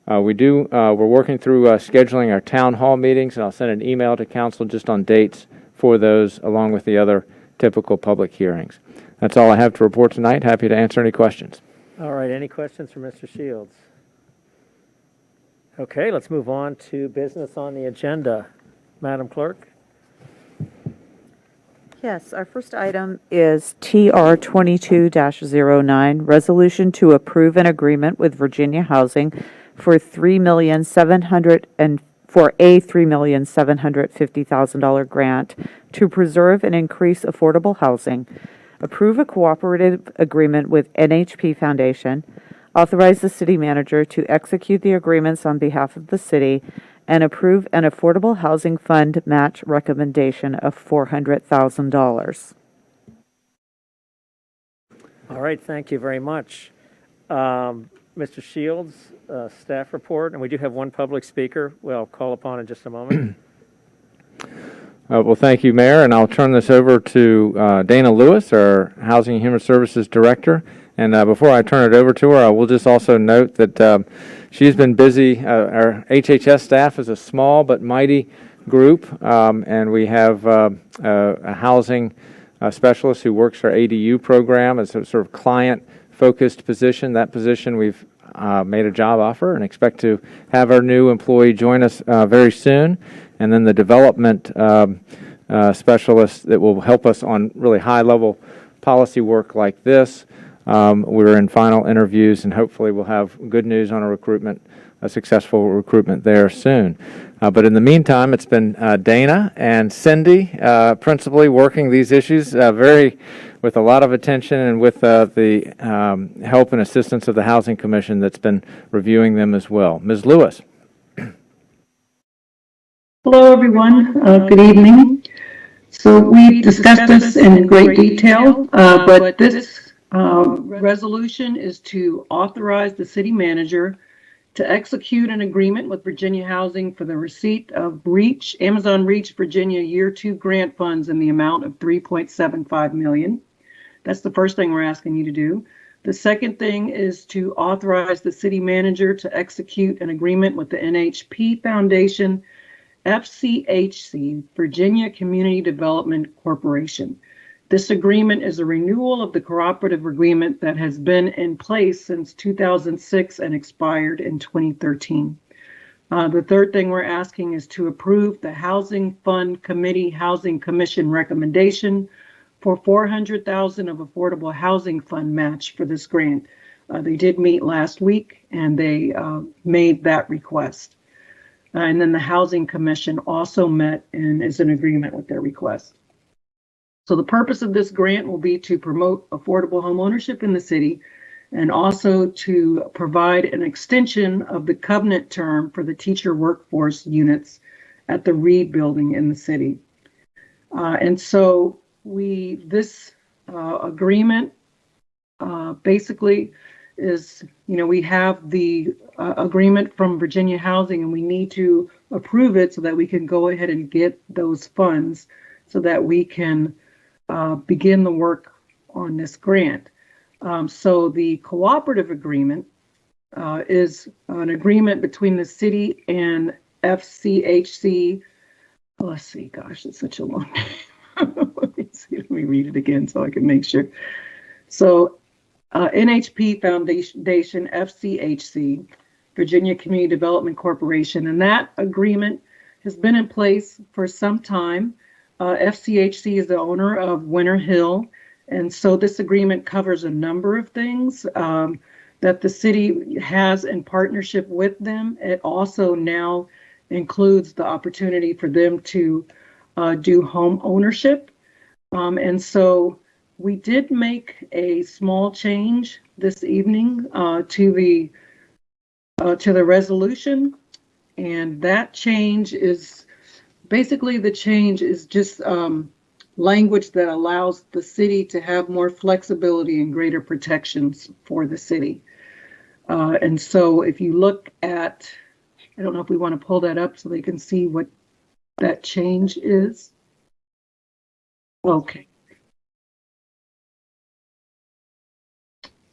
We're working through scheduling our town hall meetings, and I'll send an email to council just on dates for those, along with the other typical public hearings. That's all I have to report tonight. Happy to answer any questions. All right, any questions for Mr. Shields? Okay, let's move on to business on the agenda. Madam Clerk? Yes, our first item is TR 22-09, resolution to approve an agreement with Virginia Housing for $3,750,000 grant to preserve and increase affordable housing, approve a cooperative agreement with NHP Foundation, authorize the city manager to execute the agreements on behalf of the city, and approve an affordable housing fund match recommendation of $400,000. All right, thank you very much. Mr. Shields, staff report, and we do have one public speaker we'll call upon in just a moment. Well, thank you, Mayor, and I'll turn this over to Dana Lewis, our Housing and Human Services Director. And before I turn it over to her, I will just also note that she's been busy. Our HHS staff is a small but mighty group, and we have a housing specialist who works our ADU program as a sort of client-focused position. That position we've made a job offer and expect to have our new employee join us very soon. And then the development specialist that will help us on really high-level policy work like this. We're in final interviews, and hopefully we'll have good news on a successful recruitment there soon. But in the meantime, it's been Dana and Cindy principally working these issues with a lot of attention and with the help and assistance of the Housing Commission that's been reviewing them as well. Ms. Lewis. Hello, everyone. Good evening. So we discussed this in great detail, but this resolution is to authorize the city manager to execute an agreement with Virginia Housing for the receipt of Amazon Reach Virginia Year 2 grant funds in the amount of $3.75 million. That's the first thing we're asking you to do. The second thing is to authorize the city manager to execute an agreement with the NHP Foundation, FCHC, Virginia Community Development Corporation. This agreement is a renewal of the Cooperative Agreement that has been in place since 2006 and expired in 2013. The third thing we're asking is to approve the Housing Fund Committee Housing Commission recommendation for $400,000 of Affordable Housing Fund match for this grant. They did meet last week and they made that request. And then the Housing Commission also met and is in agreement with their request. So the purpose of this grant will be to promote affordable home ownership in the city and also to provide an extension of the covenant term for the teacher workforce units at the Reed building in the city. And so this agreement basically is, we have the agreement from Virginia Housing and we need to approve it so that we can go ahead and get those funds so that we can begin the work on this grant. So the cooperative agreement is an agreement between the city and FCHC. Let's see, gosh, it's such a long name. Let me read it again so I can make sure. So NHP Foundation, FCHC, Virginia Community Development Corporation, and that agreement has been in place for some time. FCHC is the owner of Winter Hill, and so this agreement covers a number of things that the city has in partnership with them. It also now includes the opportunity for them to do home ownership. And so we did make a small change this evening to the resolution, and that change is basically just language that allows the city to have more flexibility and greater protections for the city. And so if you look at, I don't know if we want to pull that up so they can see what that change is. Okay.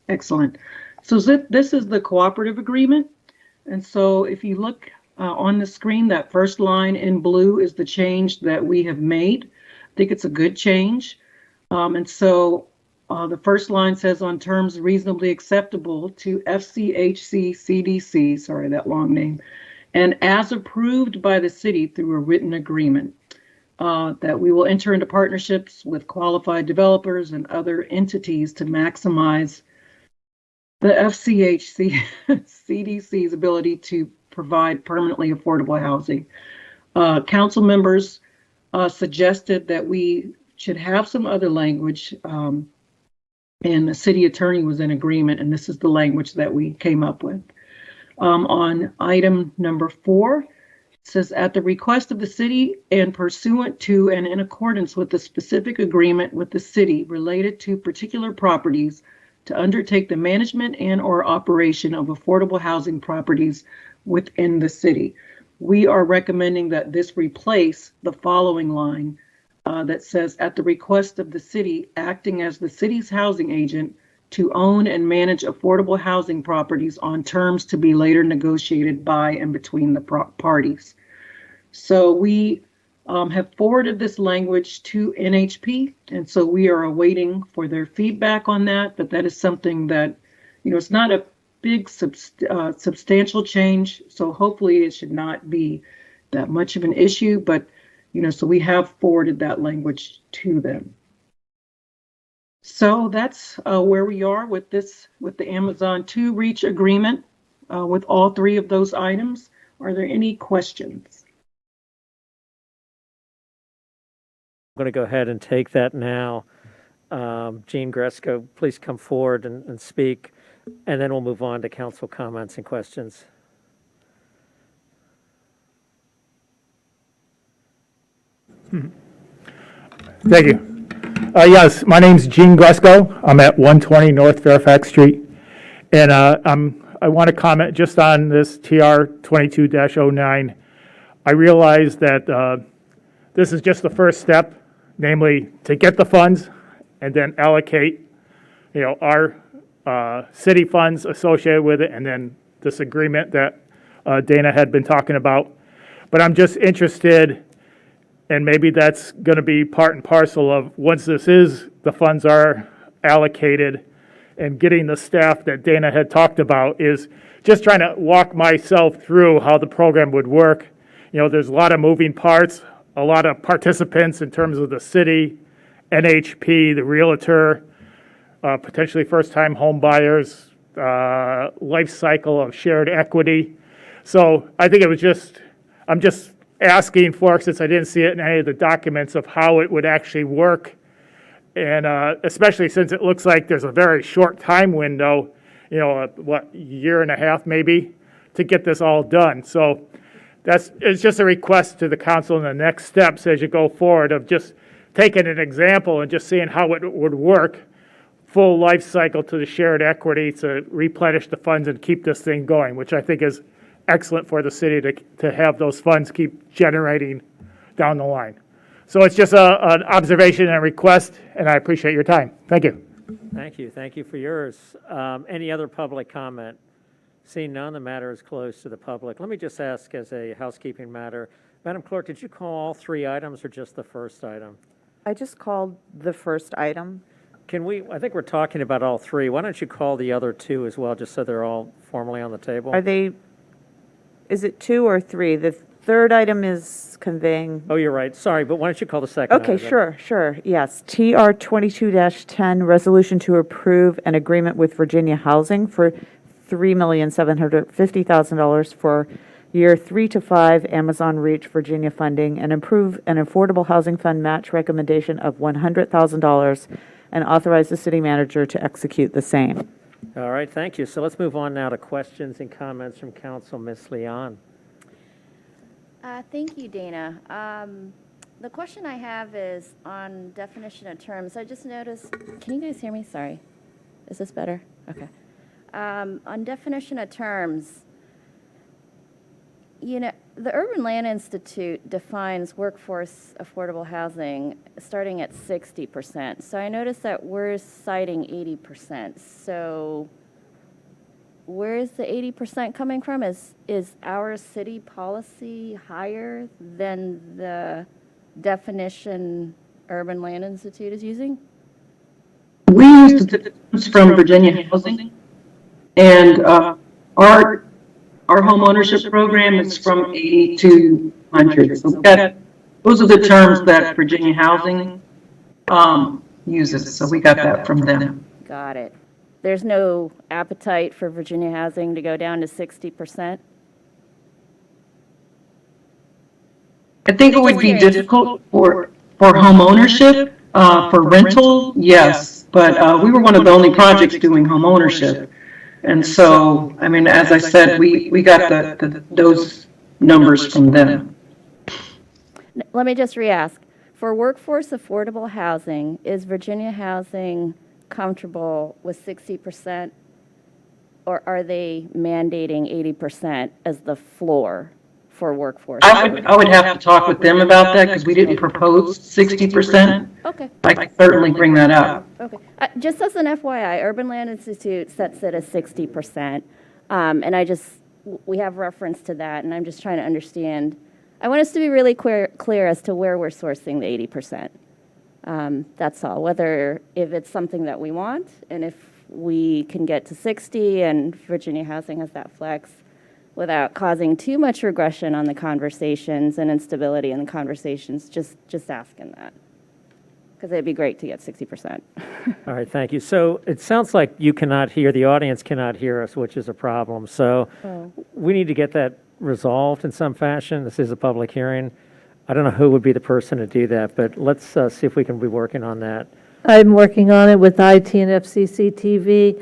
Excellent. So this is the cooperative agreement. And so if you look on the screen, that first line in blue is the change that we have made. I think it's a good change. And so the first line says on terms reasonably acceptable to FCHC CDC, sorry, that long name, and as approved by the city through a written agreement. That we will enter into partnerships with qualified developers and other entities to maximize the FCHC CDC's ability to provide permanently affordable housing. Council members suggested that we should have some other language, and the city attorney was in agreement, and this is the language that we came up with. On item number 4, it says, at the request of the city and pursuant to and in accordance with the specific agreement with the city related to particular properties to undertake the management and or operation of affordable housing properties within the city. we are recommending that this replace the following line that says, at the request of the city, acting as the city's housing agent to own and manage affordable housing properties on terms to be later negotiated by and between the parties. So we have forwarded this language to NHP, and so we are awaiting for their feedback on that, but that is something that, it's not a big substantial change, so hopefully it should not be that much of an issue, but so we have forwarded that language to them. So that's where we are with the Amazon 2 reach agreement with all three of those items. Are there any questions? I'm going to go ahead and take that now. Jean Gresco, please come forward and speak, and then we'll move on to council comments and questions. Thank you. Yes, my name's Gene Gresco. I'm at 120 North Fairfax Street. And I want to comment just on this TR 22-09. I realize that this is just the first step, namely to get the funds and then allocate, our city funds associated with it, and then this agreement that Dana had been talking about. But I'm just interested, and maybe that's going to be part and parcel of once the funds are allocated, and getting the staff that Dana had talked about, is just trying to walk myself through how the program would work. There's a lot of moving parts, a lot of participants in terms of the city, NHP, the realtor, potentially first-time home buyers, life cycle of shared equity. So I think I'm just asking for, since I didn't see it in any of the documents, of how it would actually work. And especially since it looks like there's a very short time window, year and a half maybe, to get this all done. So it's just a request to the council in the next steps as you go forward of just taking an example and just seeing how it would work, full life cycle to the shared equity to replenish the funds and keep this thing going, which I think is excellent for the city to have those funds keep generating down the line. So it's just an observation and a request, and I appreciate your time. Thank you. Thank you. Thank you for yours. Any other public comment? Seeing none, the matter is closed to the public. Let me just ask as a housekeeping matter, Madam Clerk, did you call all three items or just the first item? I just called the first item. I think we're talking about all three. Why don't you call the other two as well, just so they're all formally on the table? Is it 2 or 3? The third item is conveying. Oh, you're right. Sorry, but why don't you call the second item? Okay, sure. Yes. TR 22-10, resolution to approve an agreement with Virginia Housing for $3,750,000 for year 3 to 5 Amazon Reach Virginia funding, and approve an affordable housing fund match recommendation of $100,000 and authorize the city manager to execute the same. All right, thank you. So let's move on now to questions and comments from council. Ms. Leon. Thank you, Dana. The question I have is on definition of terms. I just noticed, can you guys hear me? Sorry. Is this better? Okay. On definition of terms, the Urban Land Institute defines workforce affordable housing starting at 60%. So I noticed that we're citing 80%. So where is the 80% coming from? Is our city policy higher than the definition Urban Land Institute is using? We use the terms from Virginia Housing, and our home ownership program is from 80 to 100. So those are the terms that Virginia Housing uses. So we got that from them. Got it. There's no appetite for Virginia Housing to go down to 60%? I think it would be difficult for home ownership. For rental, yes, but we were one of the only projects doing home ownership. And so, I mean, as I said, we got those numbers from them. Let me just re-ask. For workforce affordable housing, is Virginia Housing comfortable with 60%, or are they mandating 80% as the floor for workforce? I would have to talk with them about that because we didn't propose 60%. Okay. I can certainly bring that up. Okay. Just as an FYI, Urban Land Institute sets it as 60%. And we have reference to that, and I'm just trying to understand. I want us to be really clear as to where we're sourcing the 80%. That's all. If it's something that we want, and if we can get to 60, and Virginia Housing has that flex, without causing too much regression on the conversations and instability in the conversations, just asking that. Because it'd be great to get 60%. All right, thank you. So it sounds like the audience cannot hear us, which is a problem. So we need to get that resolved in some fashion. This is a public hearing. I don't know who would be the person to do that, but let's see if we can be working on that. I'm working on it with IT and FCC TV.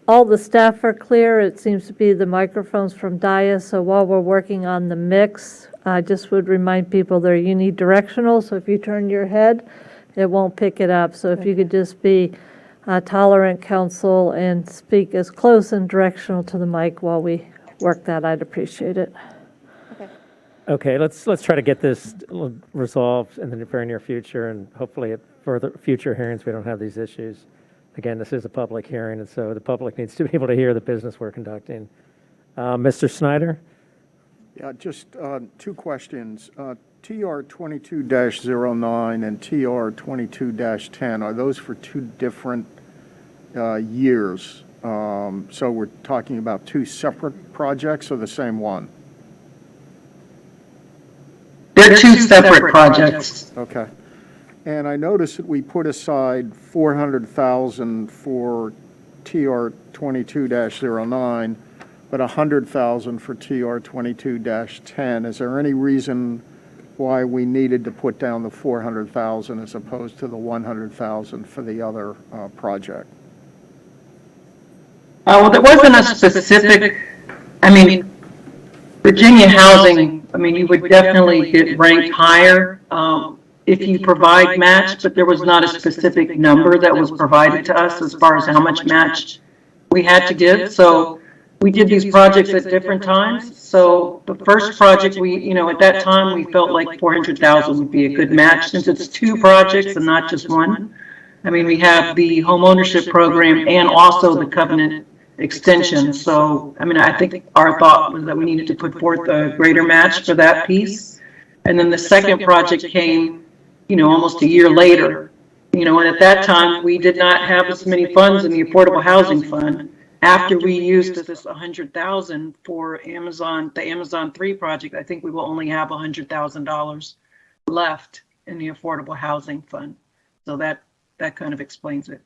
All the staff are clear. It seems to be the microphones from Dia. So while we're working on the mix, I just would remind people they're unidirectional. So if you turn your head, it won't pick it up. So if you could just be tolerant, counsel, and speak as close and directional to the mic while we work that, I'd appreciate it. Okay, let's try to get this resolved in the very near future, and hopefully at further future hearings we don't have these issues. Again, this is a public hearing, and so the public needs to be able to hear the business we're conducting. Mr. Snyder? Yeah, just two questions. TR 22-09 and TR 22-10, are those for two different years? So we're talking about two separate projects or the same one? They're two separate projects. Okay. And I noticed that we put aside $400,000 for TR 22-09, but $100,000 for TR 22-10. Is there any reason why we needed to put down the $400,000 as opposed to the $100,000 for the other project? Well, there wasn't a specific, Virginia Housing, you would definitely get ranked higher if you provide match, but there was not a specific number that was provided to us as far as how much match we had to give. So we did these projects at different times. So the first project, at that time, we felt like 400,000 would be a good match since it's two projects and not just one. We have the homeownership program and also the covenant extension. So, I think our thought was that we needed to put forth a greater match for that piece. And then the second project came, almost a year later, and at that time, we did not have as many funds in the Affordable Housing Fund. After we used this $100,000 for the Amazon 3 project, I think we will only have $100,000 left in the Affordable Housing Fund. So that kind of explains it.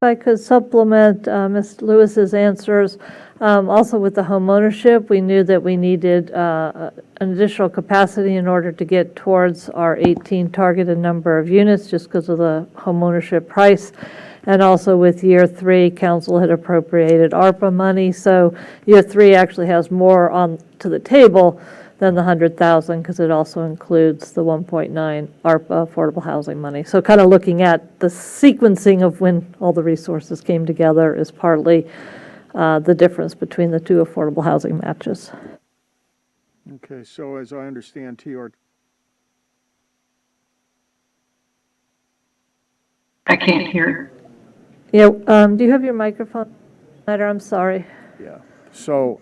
If I could supplement Ms. Lewis's answers, also with the homeownership, we knew that we needed an additional capacity in order to get towards our 18 targeted number of units just because of the homeownership price. And also with year 3, council had appropriated ARPA money, so year 3 actually has more on to the table than the 100,000 because it also includes the 1.9 ARPA affordable housing money. So kind of looking at the sequencing of when all the resources came together is partly the difference between the two affordable housing matches. Okay, so as I understand, TR... I can't hear. Yeah, do you have your microphone, Snyder? I'm sorry. Yeah, so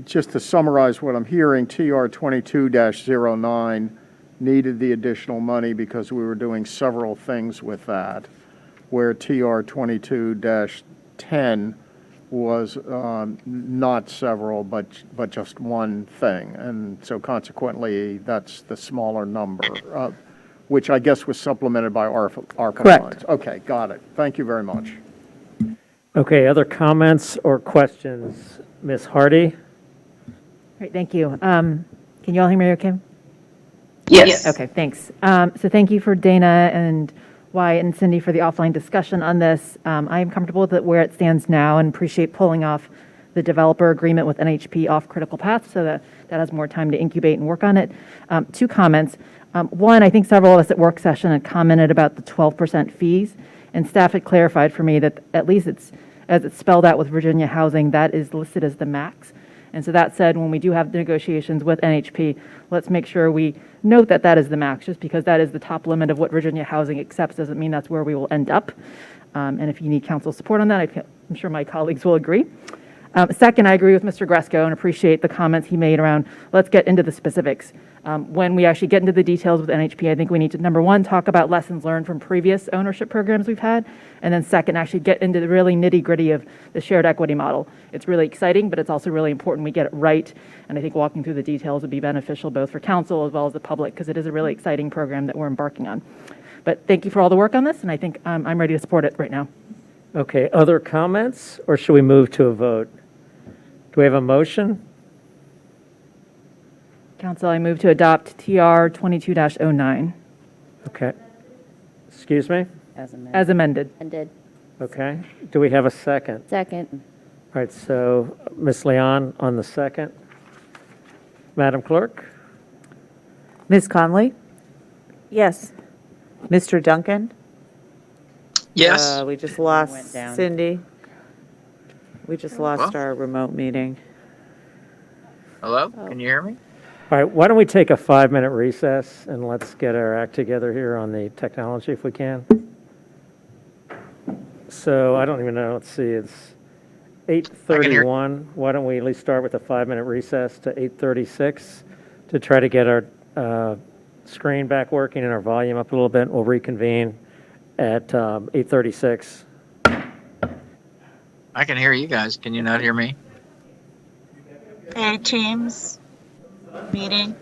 just to summarize what I'm hearing, TR 22-09 needed the additional money because we were doing several things with that, where TR 22-10 was not several, but just one thing. And so consequently, that's the smaller number, which I guess was supplemented by ARPA Correct. funds. Okay, got it. Thank you very much. Okay, other comments or questions? Ms. Hardy? Great, thank you. Can you all hear me okay? Yes. Okay, thanks. So thank you for Dana and Wyatt and Cindy for the offline discussion on this. I am comfortable with it where it stands now and appreciate pulling off the developer agreement with NHP off critical path so that has more time to incubate and work on it. Two comments. One, I think several of us at work session had commented about the 12% fees, and staff had clarified for me that at least as it's spelled out with Virginia Housing, that is listed as the max. And so that said, when we do have negotiations with NHP, let's make sure we note that that is the max, just because that is the top limit of what Virginia Housing accepts doesn't mean that's where we will end up. And if you need council support on that, I'm sure my colleagues will agree. Second, I agree with Mr. Gresko and appreciate the comments he made around, let's get into the specifics. When we actually get into the details with NHP, I think we need to, number one, talk about lessons learned from previous ownership programs we've had, and then second, actually get into the really nitty-gritty of the shared equity model. It's really exciting, but it's also really important we get it right, and I think walking through the details would be beneficial both for council as well as the public, because it is a really exciting program that we're embarking on. But thank you for all the work on this, and I think I'm ready to support it right now. Okay, other comments, or should we move to a vote? Do we have a motion? Council, I move to adopt TR 22-09 Okay. Excuse me? as amended. Ended. Okay. Do we have a second? Second. All right, so Ms. Leon on the second. Madam Clerk? Ms. Conley? Yes. Mr. Duncan? Yes. We just lost Went down. Cindy. We just lost Well. our remote meeting. Hello? Can you hear me? All right, why don't we take a 5-minute recess and let's get our act together here on the technology if we can. So I don't even know, let's see, it's 8:31. Why don't we at least start with a 5-minute recess to 8:36 to try to get our screen back working and our volume up a little bit. We'll reconvene at 8:36. I can hear you guys. Can you not hear me? Hey, Teams meeting.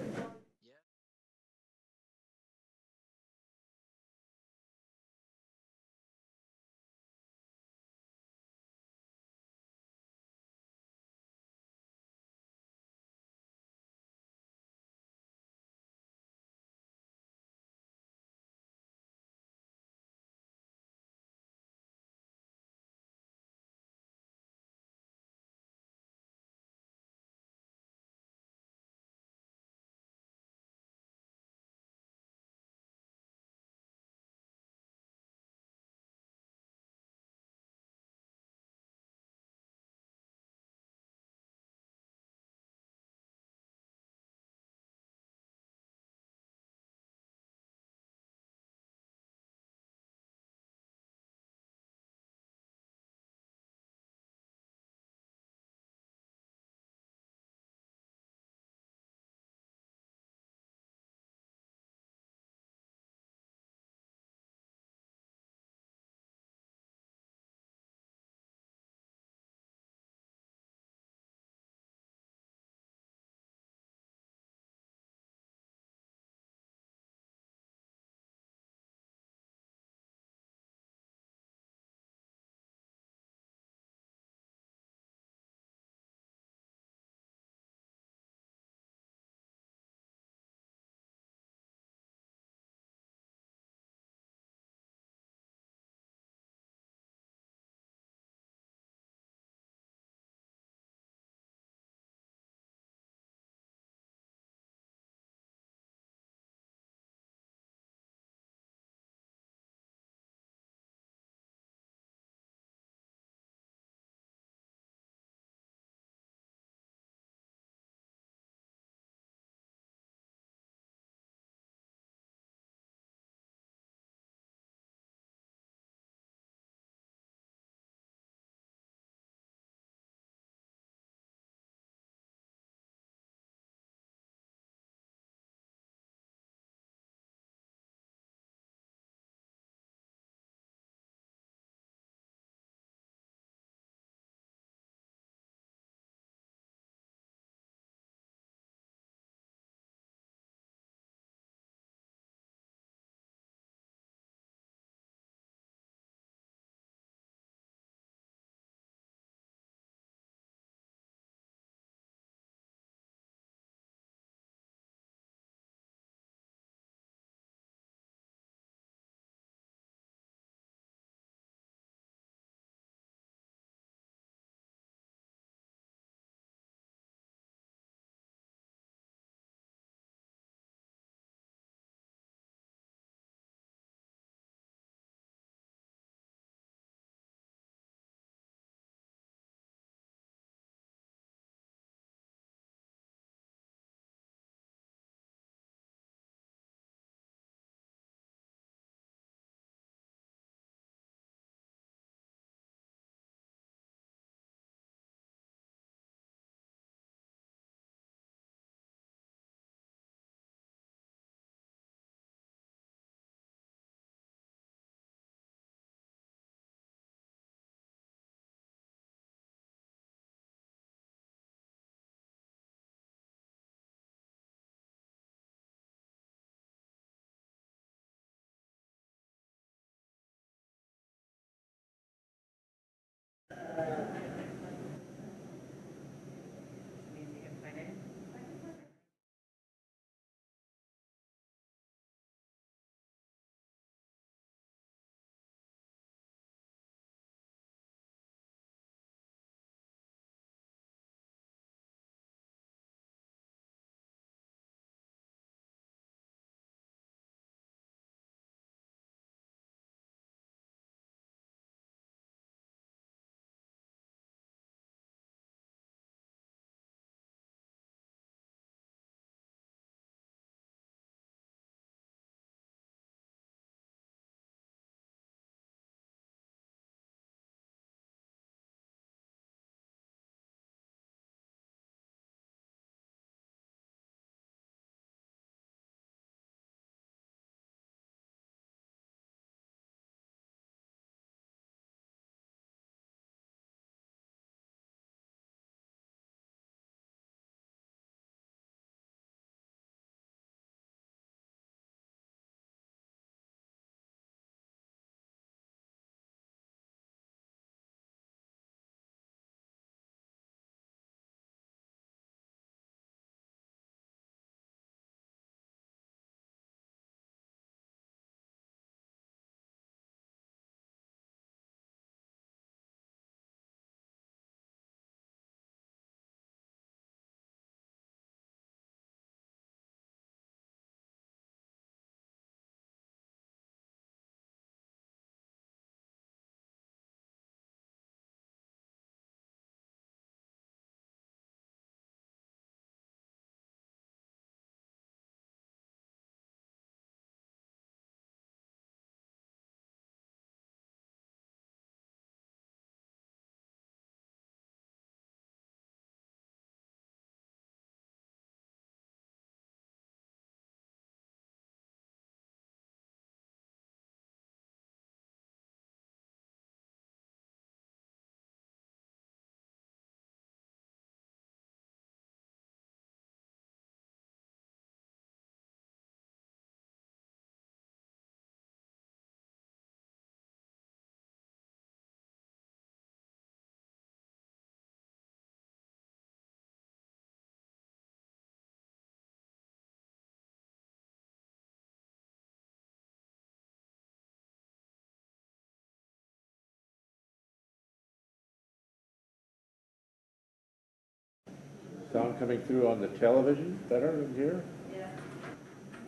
Sound coming through on the television better than here? Yeah.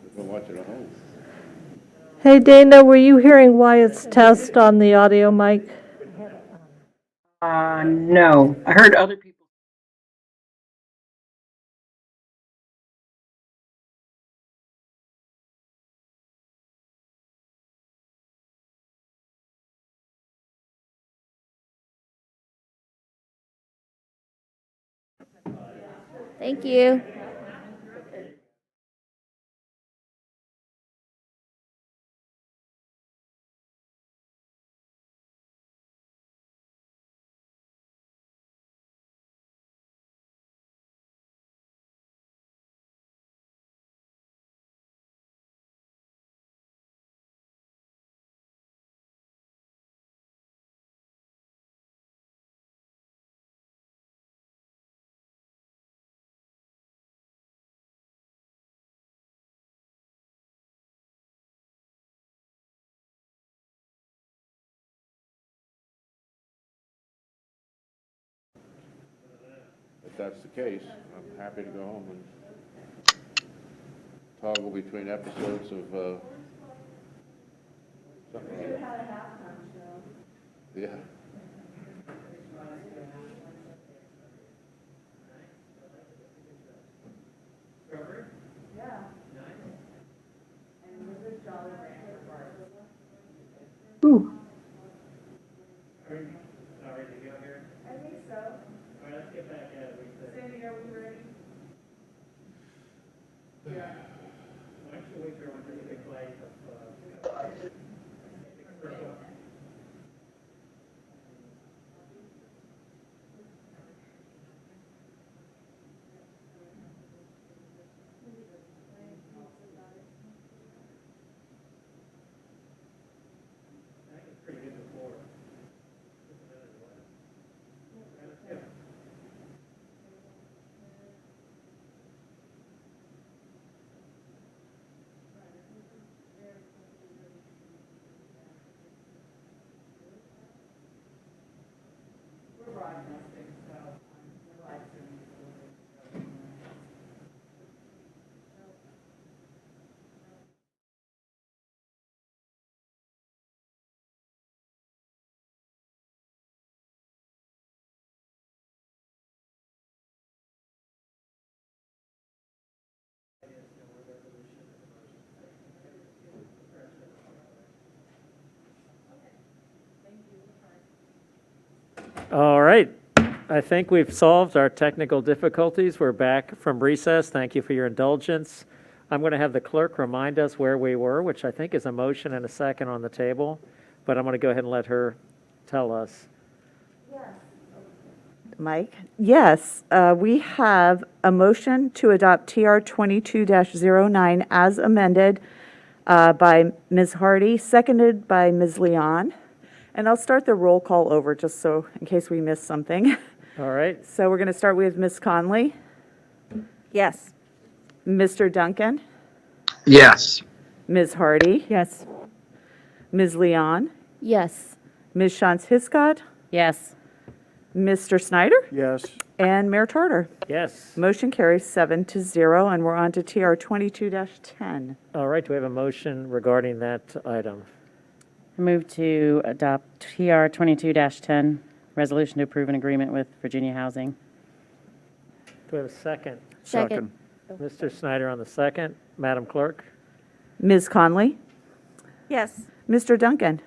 If I'm watching at home. Hey, Dana, were you hearing Wyatt's test on the audio mic? No, I heard other people. Thank you. If that's the case, I'm happy to go home and toggle between episodes of something like that. Yeah. Ooh. All right. I think we've solved our technical difficulties. We're back from recess. Thank you for your indulgence. I'm going to have the clerk remind us where we were, which I think is a motion and a second on the table, but I'm going to go ahead and let her tell us. Mike? Yes, we have a motion to adopt TR 22-09 as amended by Ms. Hardy, seconded by Ms. Leon. And I'll start the roll call over just so in case we miss something. All right. So we're going to start with Ms. Conley. Yes. Mr. Duncan. Yes. Ms. Hardy. Yes. Ms. Leon. Yes. Ms. Shantz Hiscott. Yes. Mr. Snyder. Yes. And Mayor Tarter. Yes. Motion carries 7-0, and we're on to TR 22-10. All right. Do we have a motion regarding that item? I move to adopt TR 22-10, resolution to approve an agreement with Virginia Housing. Do we have a second? Second. Mr. Snyder on the second. Madam Clerk? Ms. Conley. Yes. Mr. Duncan.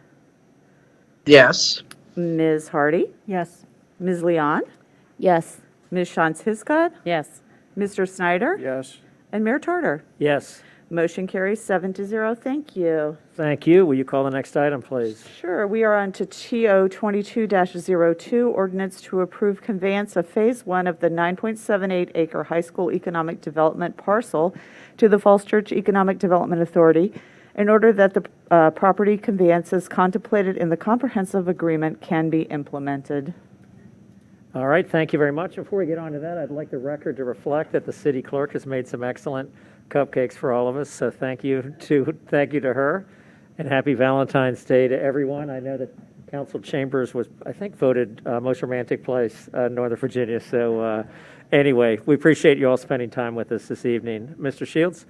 Yes. Ms. Hardy. Yes. Ms. Leon. Yes. Ms. Shantz Hiscott. Yes. Mr. Snyder. Yes. And Mayor Tarter. Yes. Motion carries 7-0. Thank you. Thank you. Will you call the next item, please? Sure. We are on to TO 22-02, ordinance to approve conveyance of Phase 1 of the 9.78 acre high school economic development parcel to the Falls Church Economic Development Authority in order that the property conveyances contemplated in the comprehensive agreement can be implemented. All right. Thank you very much. Before we get on to that, I'd like the record to reflect that the city clerk has made some excellent cupcakes for all of us. So thank you to her, and happy Valentine's Day to everyone. I know that Council Chambers was, I think, voted most romantic place in Northern Virginia. So Anyway, we appreciate you all spending time with us this evening. Mr. Shields?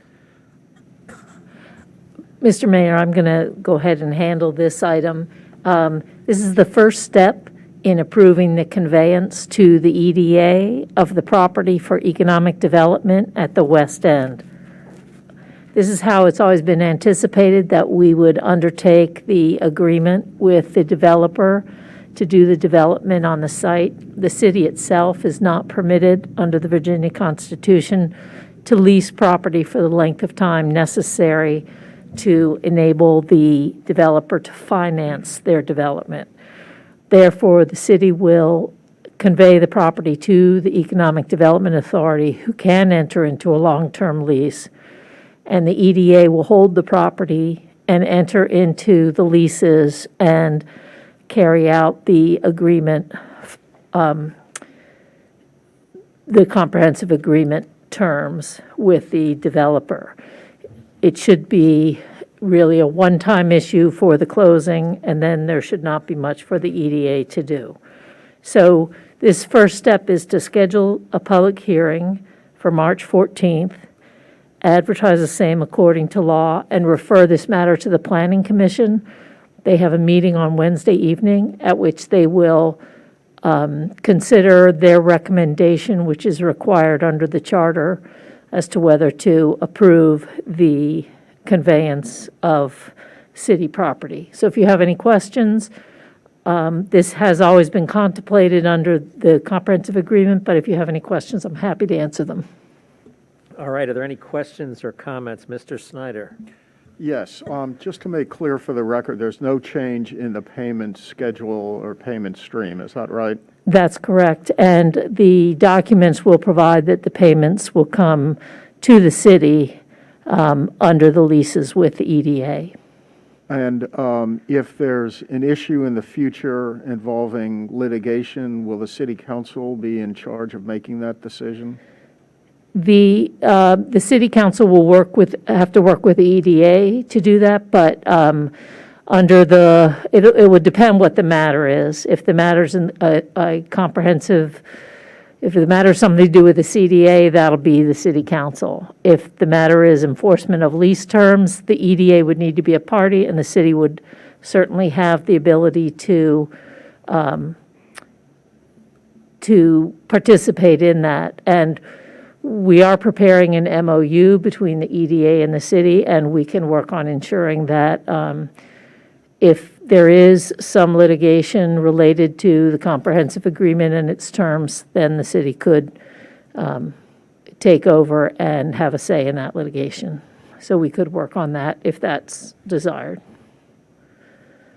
Mr. Mayor, I'm going to go ahead and handle this item. This is the first step in approving the conveyance to the EDA of the property for economic development at the West End. This is how it's always been anticipated that we would undertake the agreement with the developer to do the development on the site. The city itself is not permitted under the Virginia Constitution to lease property for the length of time necessary to enable the developer to finance their development. Therefore, the city will convey the property to the Economic Development Authority, who can enter into a long-term lease, and the EDA will hold the property and enter into the leases and carry out the agreement, the comprehensive agreement terms with the developer. It should be really a one-time issue for the closing, and then there should not be much for the EDA to do. So this first step is to schedule a public hearing for March 14th, advertise the same according to law, and refer this matter to the Planning Commission. They have a meeting on Wednesday evening at which they will consider their recommendation, which is required under the charter, as to whether to approve the conveyance of city property. So if you have any questions, this has always been contemplated under the comprehensive agreement, but if you have any questions, I'm happy to answer them. All right, are there any questions or comments? Mr. Snyder? Yes, just to make clear for the record, there's no change in the payment schedule or payment stream, is that right? That's correct. And the documents will provide that the payments will come to the city under the leases with the EDA. And if there's an issue in the future involving litigation, will the city council be in charge of making that decision? The city council will have to work with the EDA to do that, but it would depend what the matter is. If the matter's a comprehensive, if the matter is something to do with the CDA, that'll be the city council. If the matter is enforcement of lease terms, the EDA would need to be a party, and the city would certainly have the ability to participate in that. And we are preparing an MOU between the EDA and the city, and we can work on ensuring that if there is some litigation related to the comprehensive agreement and its terms, then the city could take over and have a say in that litigation. So we could work on that if that's desired.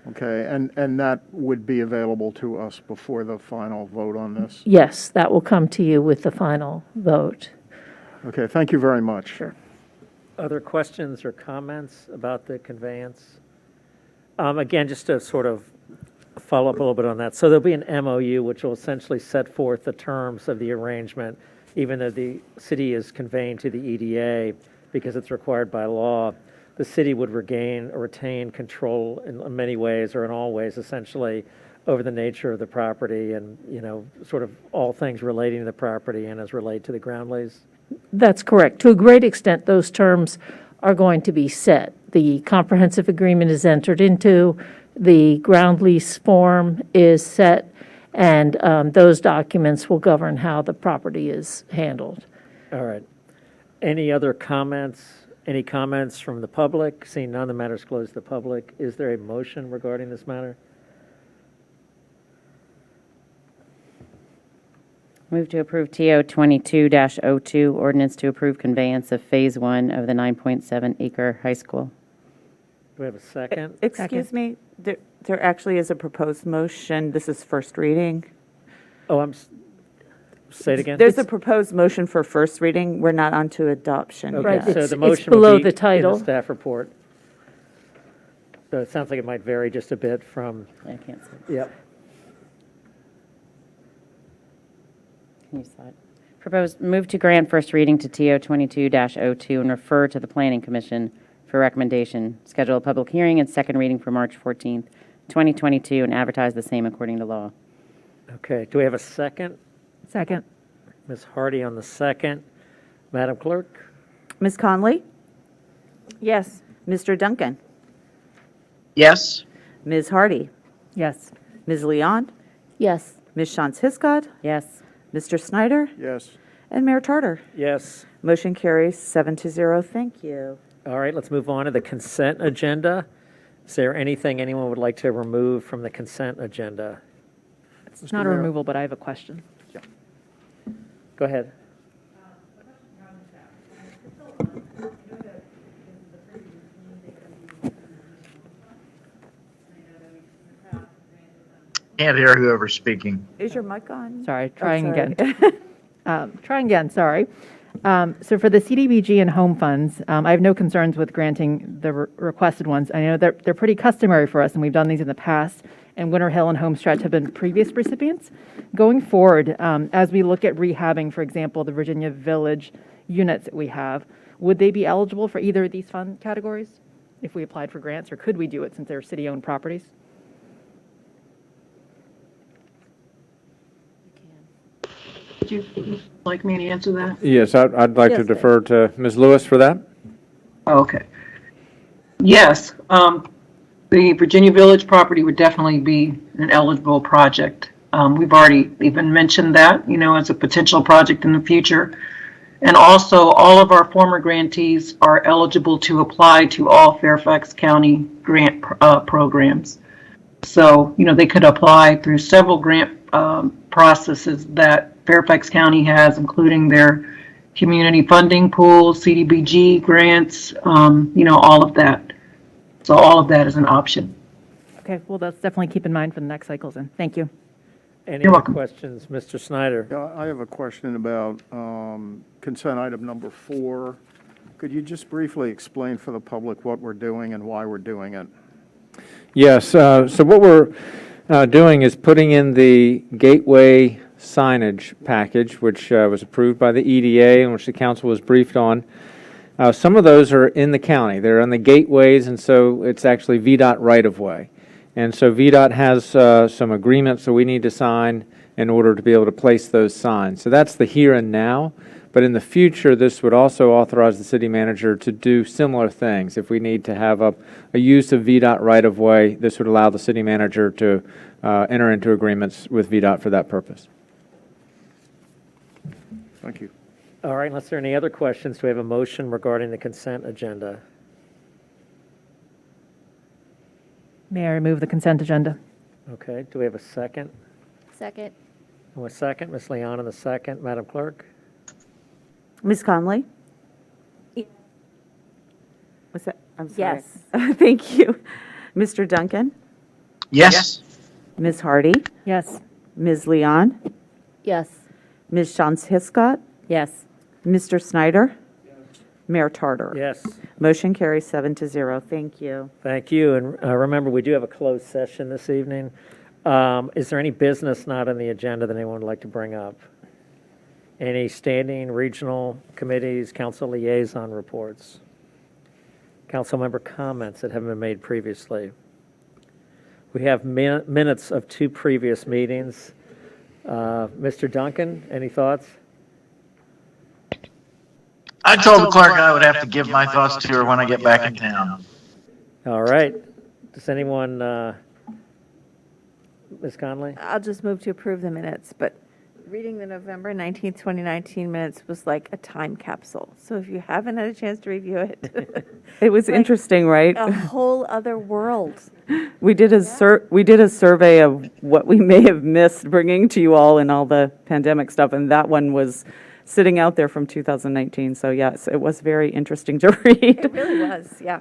Okay, and that would be available to us before the final vote on this? Yes, that will come to you with the final vote. Okay, thank you very much. Sure. Other questions or comments about the conveyance? Again, just to sort of follow up a little bit on that. So there'll be an MOU which will essentially set forth the terms of the arrangement, even though the city is conveying to the EDA because it's required by law. The city would regain or retain control in many ways, or in all ways, essentially, over the nature of the property and, sort of all things relating to the property and as related to the ground lease. That's correct. To a great extent, those terms are going to be set. The comprehensive agreement is entered into, the ground lease form is set, and those documents will govern how the property is handled. All right. Any other comments? Any comments from the public? Seeing none, the matter is closed to the public. Is there a motion regarding this matter? Move to approve TO 22-02, ordinance to approve conveyance of Phase 1 of the 9.7 acre high school. Do we have a second? Excuse me, there actually is a proposed motion. This is first reading. Oh, say it again. There's a proposed motion for first reading. We're not on to adoption. Okay, Right, so it's the motion below will be the title. in the staff report. So it sounds like it might vary just a bit from. I can't see. Yep. Can you slide? Move to grant first reading to TO 22-02 and refer to the Planning Commission for recommendation. Schedule a public hearing and second reading for March 14th, 2022, and advertise the same according to law. Okay. Do we have a second? Second. Ms. Hardy on the second. Madam Clerk? Ms. Conley, Yes. Mr. Duncan, Yes. Ms. Hardy, Yes. Ms. Leon, Yes. Ms. Shantz Hiscott, Yes. Mr. Snyder, Yes. and Mayor Tarter. Yes. Motion carries 7-0. Thank you. All right, let's move on to the consent agenda. Is there anything anyone would like to remove from the consent agenda? It's not a removal, but I have a question. Go ahead. Can't hear whoever's speaking. Is your mic on? Sorry, Oh, trying sorry. again. Trying again, sorry. So for the CDBG and home funds, I have no concerns with granting the requested ones. I know they're pretty customary for us, and we've done these in the past, and Winter Hill and Homestretch have been previous recipients. Going forward, as we look at rehabbing, for example, the Virginia Village units that we have, would they be eligible for either of these fund categories if we applied for grants, or could we do it since they're city-owned properties? Would you like me to answer that? Yes, I'd like to Yes, defer to Ms. Lewis for that. Okay. Yes, the Virginia Village property would definitely be an eligible project. We've already even mentioned that, as a potential project in the future. And also, all of our former grantees are eligible to apply to all Fairfax County grant programs. So, they could apply through several grant processes that Fairfax County has, including their community funding pool, CDBG grants, all of that. So all of that is an option. Okay, well, that's definitely keep in mind for the next cycles, and thank you. Any You're other welcome. questions? Mr. Snyder? Yeah, I have a question about consent item number 4. Could you just briefly explain for the public what we're doing and why we're doing it? Yes, so what we're doing is putting in the gateway signage package, which was approved by the EDA and which the council was briefed on. Some of those are in the county. They're on the gateways, and so it's actually VDOT right-of-way. And so VDOT has some agreements that we need to sign in order to be able to place those signs. So that's the here and now. But in the future, this would also authorize the city manager to do similar things. If we need to have a use of VDOT right-of-way, this would allow the city manager to enter into agreements with VDOT for that purpose. Thank you. All right, unless there are any other questions, do we have a motion regarding the consent agenda? May I remove the consent agenda? Okay, do we have a second? Second. And a second, Ms. Leon on the second. Madam Clerk? Ms. Conley? What's that? I'm sorry. Yes. Thank you. Mr. Duncan? Yes. Ms. Hardy? Yes. Ms. Leon? Yes. Ms. Shantz Hiscott? Yes. Mr. Snyder? Mayor Tarter? Yes. Motion carries 7-0. Thank you. Thank you. And remember, we do have a closed session this evening. Is there any business not on the agenda that anyone would like to bring up? Any standing regional committees, council liaison reports? Council member comments that haven't been made previously? We have minutes of 2 previous meetings. Mr. Duncan, any thoughts? I told the clerk I would have to give my thoughts to her when I get back in town. All right. Does anyone, Ms. Conley? I'll just move to approve the minutes, but reading the November 19th, 2019 minutes was like a time capsule. So if you haven't had a chance to review it, It was interesting, right? a whole other world. We did a survey of what we may have missed bringing to you all and all the pandemic stuff, and that one was sitting out there from 2019. So yes, it was very interesting to read. It really was, yeah.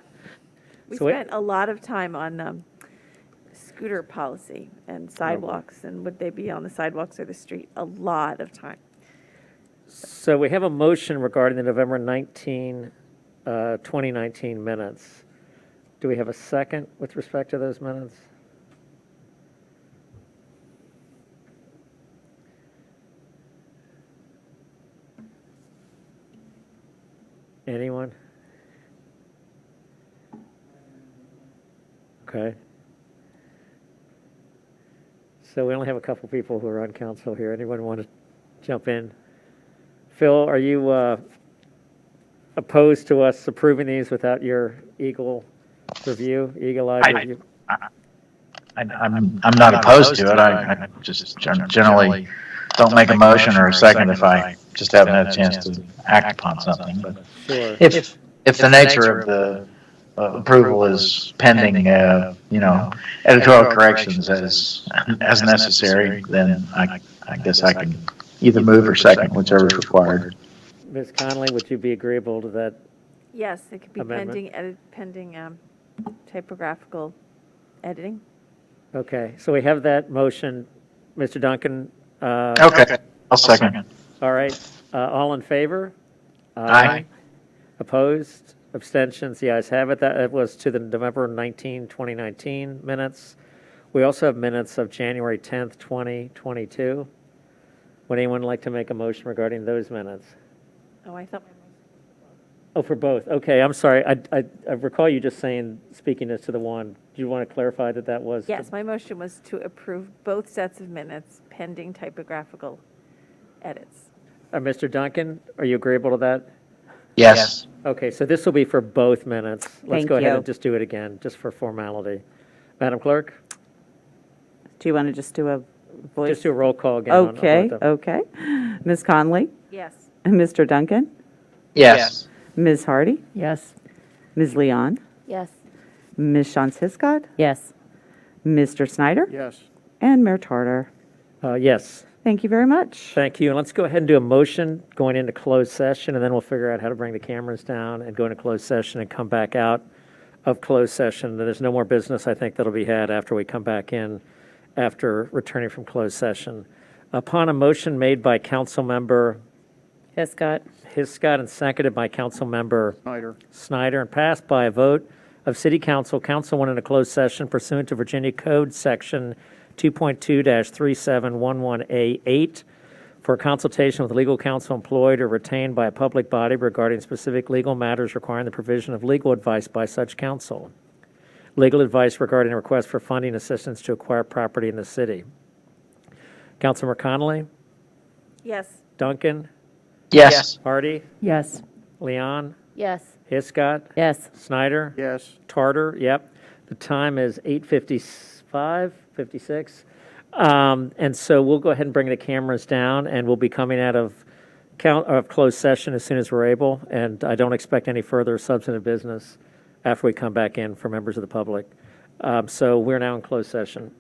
We So spent a lot of time on scooter policy and sidewalks, and would they be on the sidewalks or the street? A lot of time. So we have a motion regarding the November 2019 minutes. Do we have a second with respect to those minutes? Anyone? Okay. So we only have a couple people who are on council here. Anyone want to jump in? Phil, are you opposed to us approving these without your eagle-eyed review? I'm not opposed to it. I just generally don't make a motion or a second if I just haven't had a chance to act upon something. But Sure. if the nature of the approval is pending, editorial corrections as necessary, then I guess I can either move or second, whichever is required. Ms. Conley, would you be agreeable to that? Yes, it could be Amendment. pending typographical editing. Okay, so we have that motion. Mr. Duncan? Okay, I'll second. All right, all in favor? Aye. Opposed? Abstentions? The ayes have it. That was to the November 19, 2019 minutes. We also have minutes of January 10th, 2022. Would anyone like to make a motion regarding those minutes? Oh, I thought. Oh, for both. Okay, I'm sorry. I recall you just speaking as to the one. Do you want to clarify that was? Yes, my motion was to approve both sets of minutes pending typographical edits. Mr. Duncan, are you agreeable to that? Yes. Okay, so this will be for both minutes. Let's Thank go ahead you. and just do it again, just for formality. Madam Clerk? Do you want to just do a voice? Just do a roll call again. on Okay, both of them. okay. Ms. Conley? Yes. Mr. Duncan? Yes. Ms. Hardy? Yes. Ms. Leon? Yes. Ms. Shantz Hiscott? Yes. Mr. Snyder? Yes. And Mayor Tarter. Yes. Thank you very much. Thank you. And let's go ahead and do a motion going into closed session, and then we'll figure out how to bring the cameras down and go into closed session and come back out of closed session. There's no more business, I think, that'll be had after we come back in after returning from closed session. Upon a motion made by Councilmember Hiscott. and seconded by Councilmember Snyder. And passed by a vote of City Council, council went into closed session pursuant to Virginia Code Section 2.2-3711A8 for a consultation with legal counsel employed or retained by a public body regarding specific legal matters requiring the provision of legal advice by such counsel. Legal advice regarding a request for funding assistance to acquire property in the city. Councilmember Connolly? Yes. Duncan? Yes. Hardy? Yes. Leon? Yes. Hiscott? Yes. Snyder? Yes. Tarter? Yep. The time is 8:55, 56. And so we'll go ahead and bring the cameras down, and we'll be coming out of closed session as soon as we're able. And I don't expect any further substantive business after we come back in for members of the public. So we're now in closed session.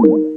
you.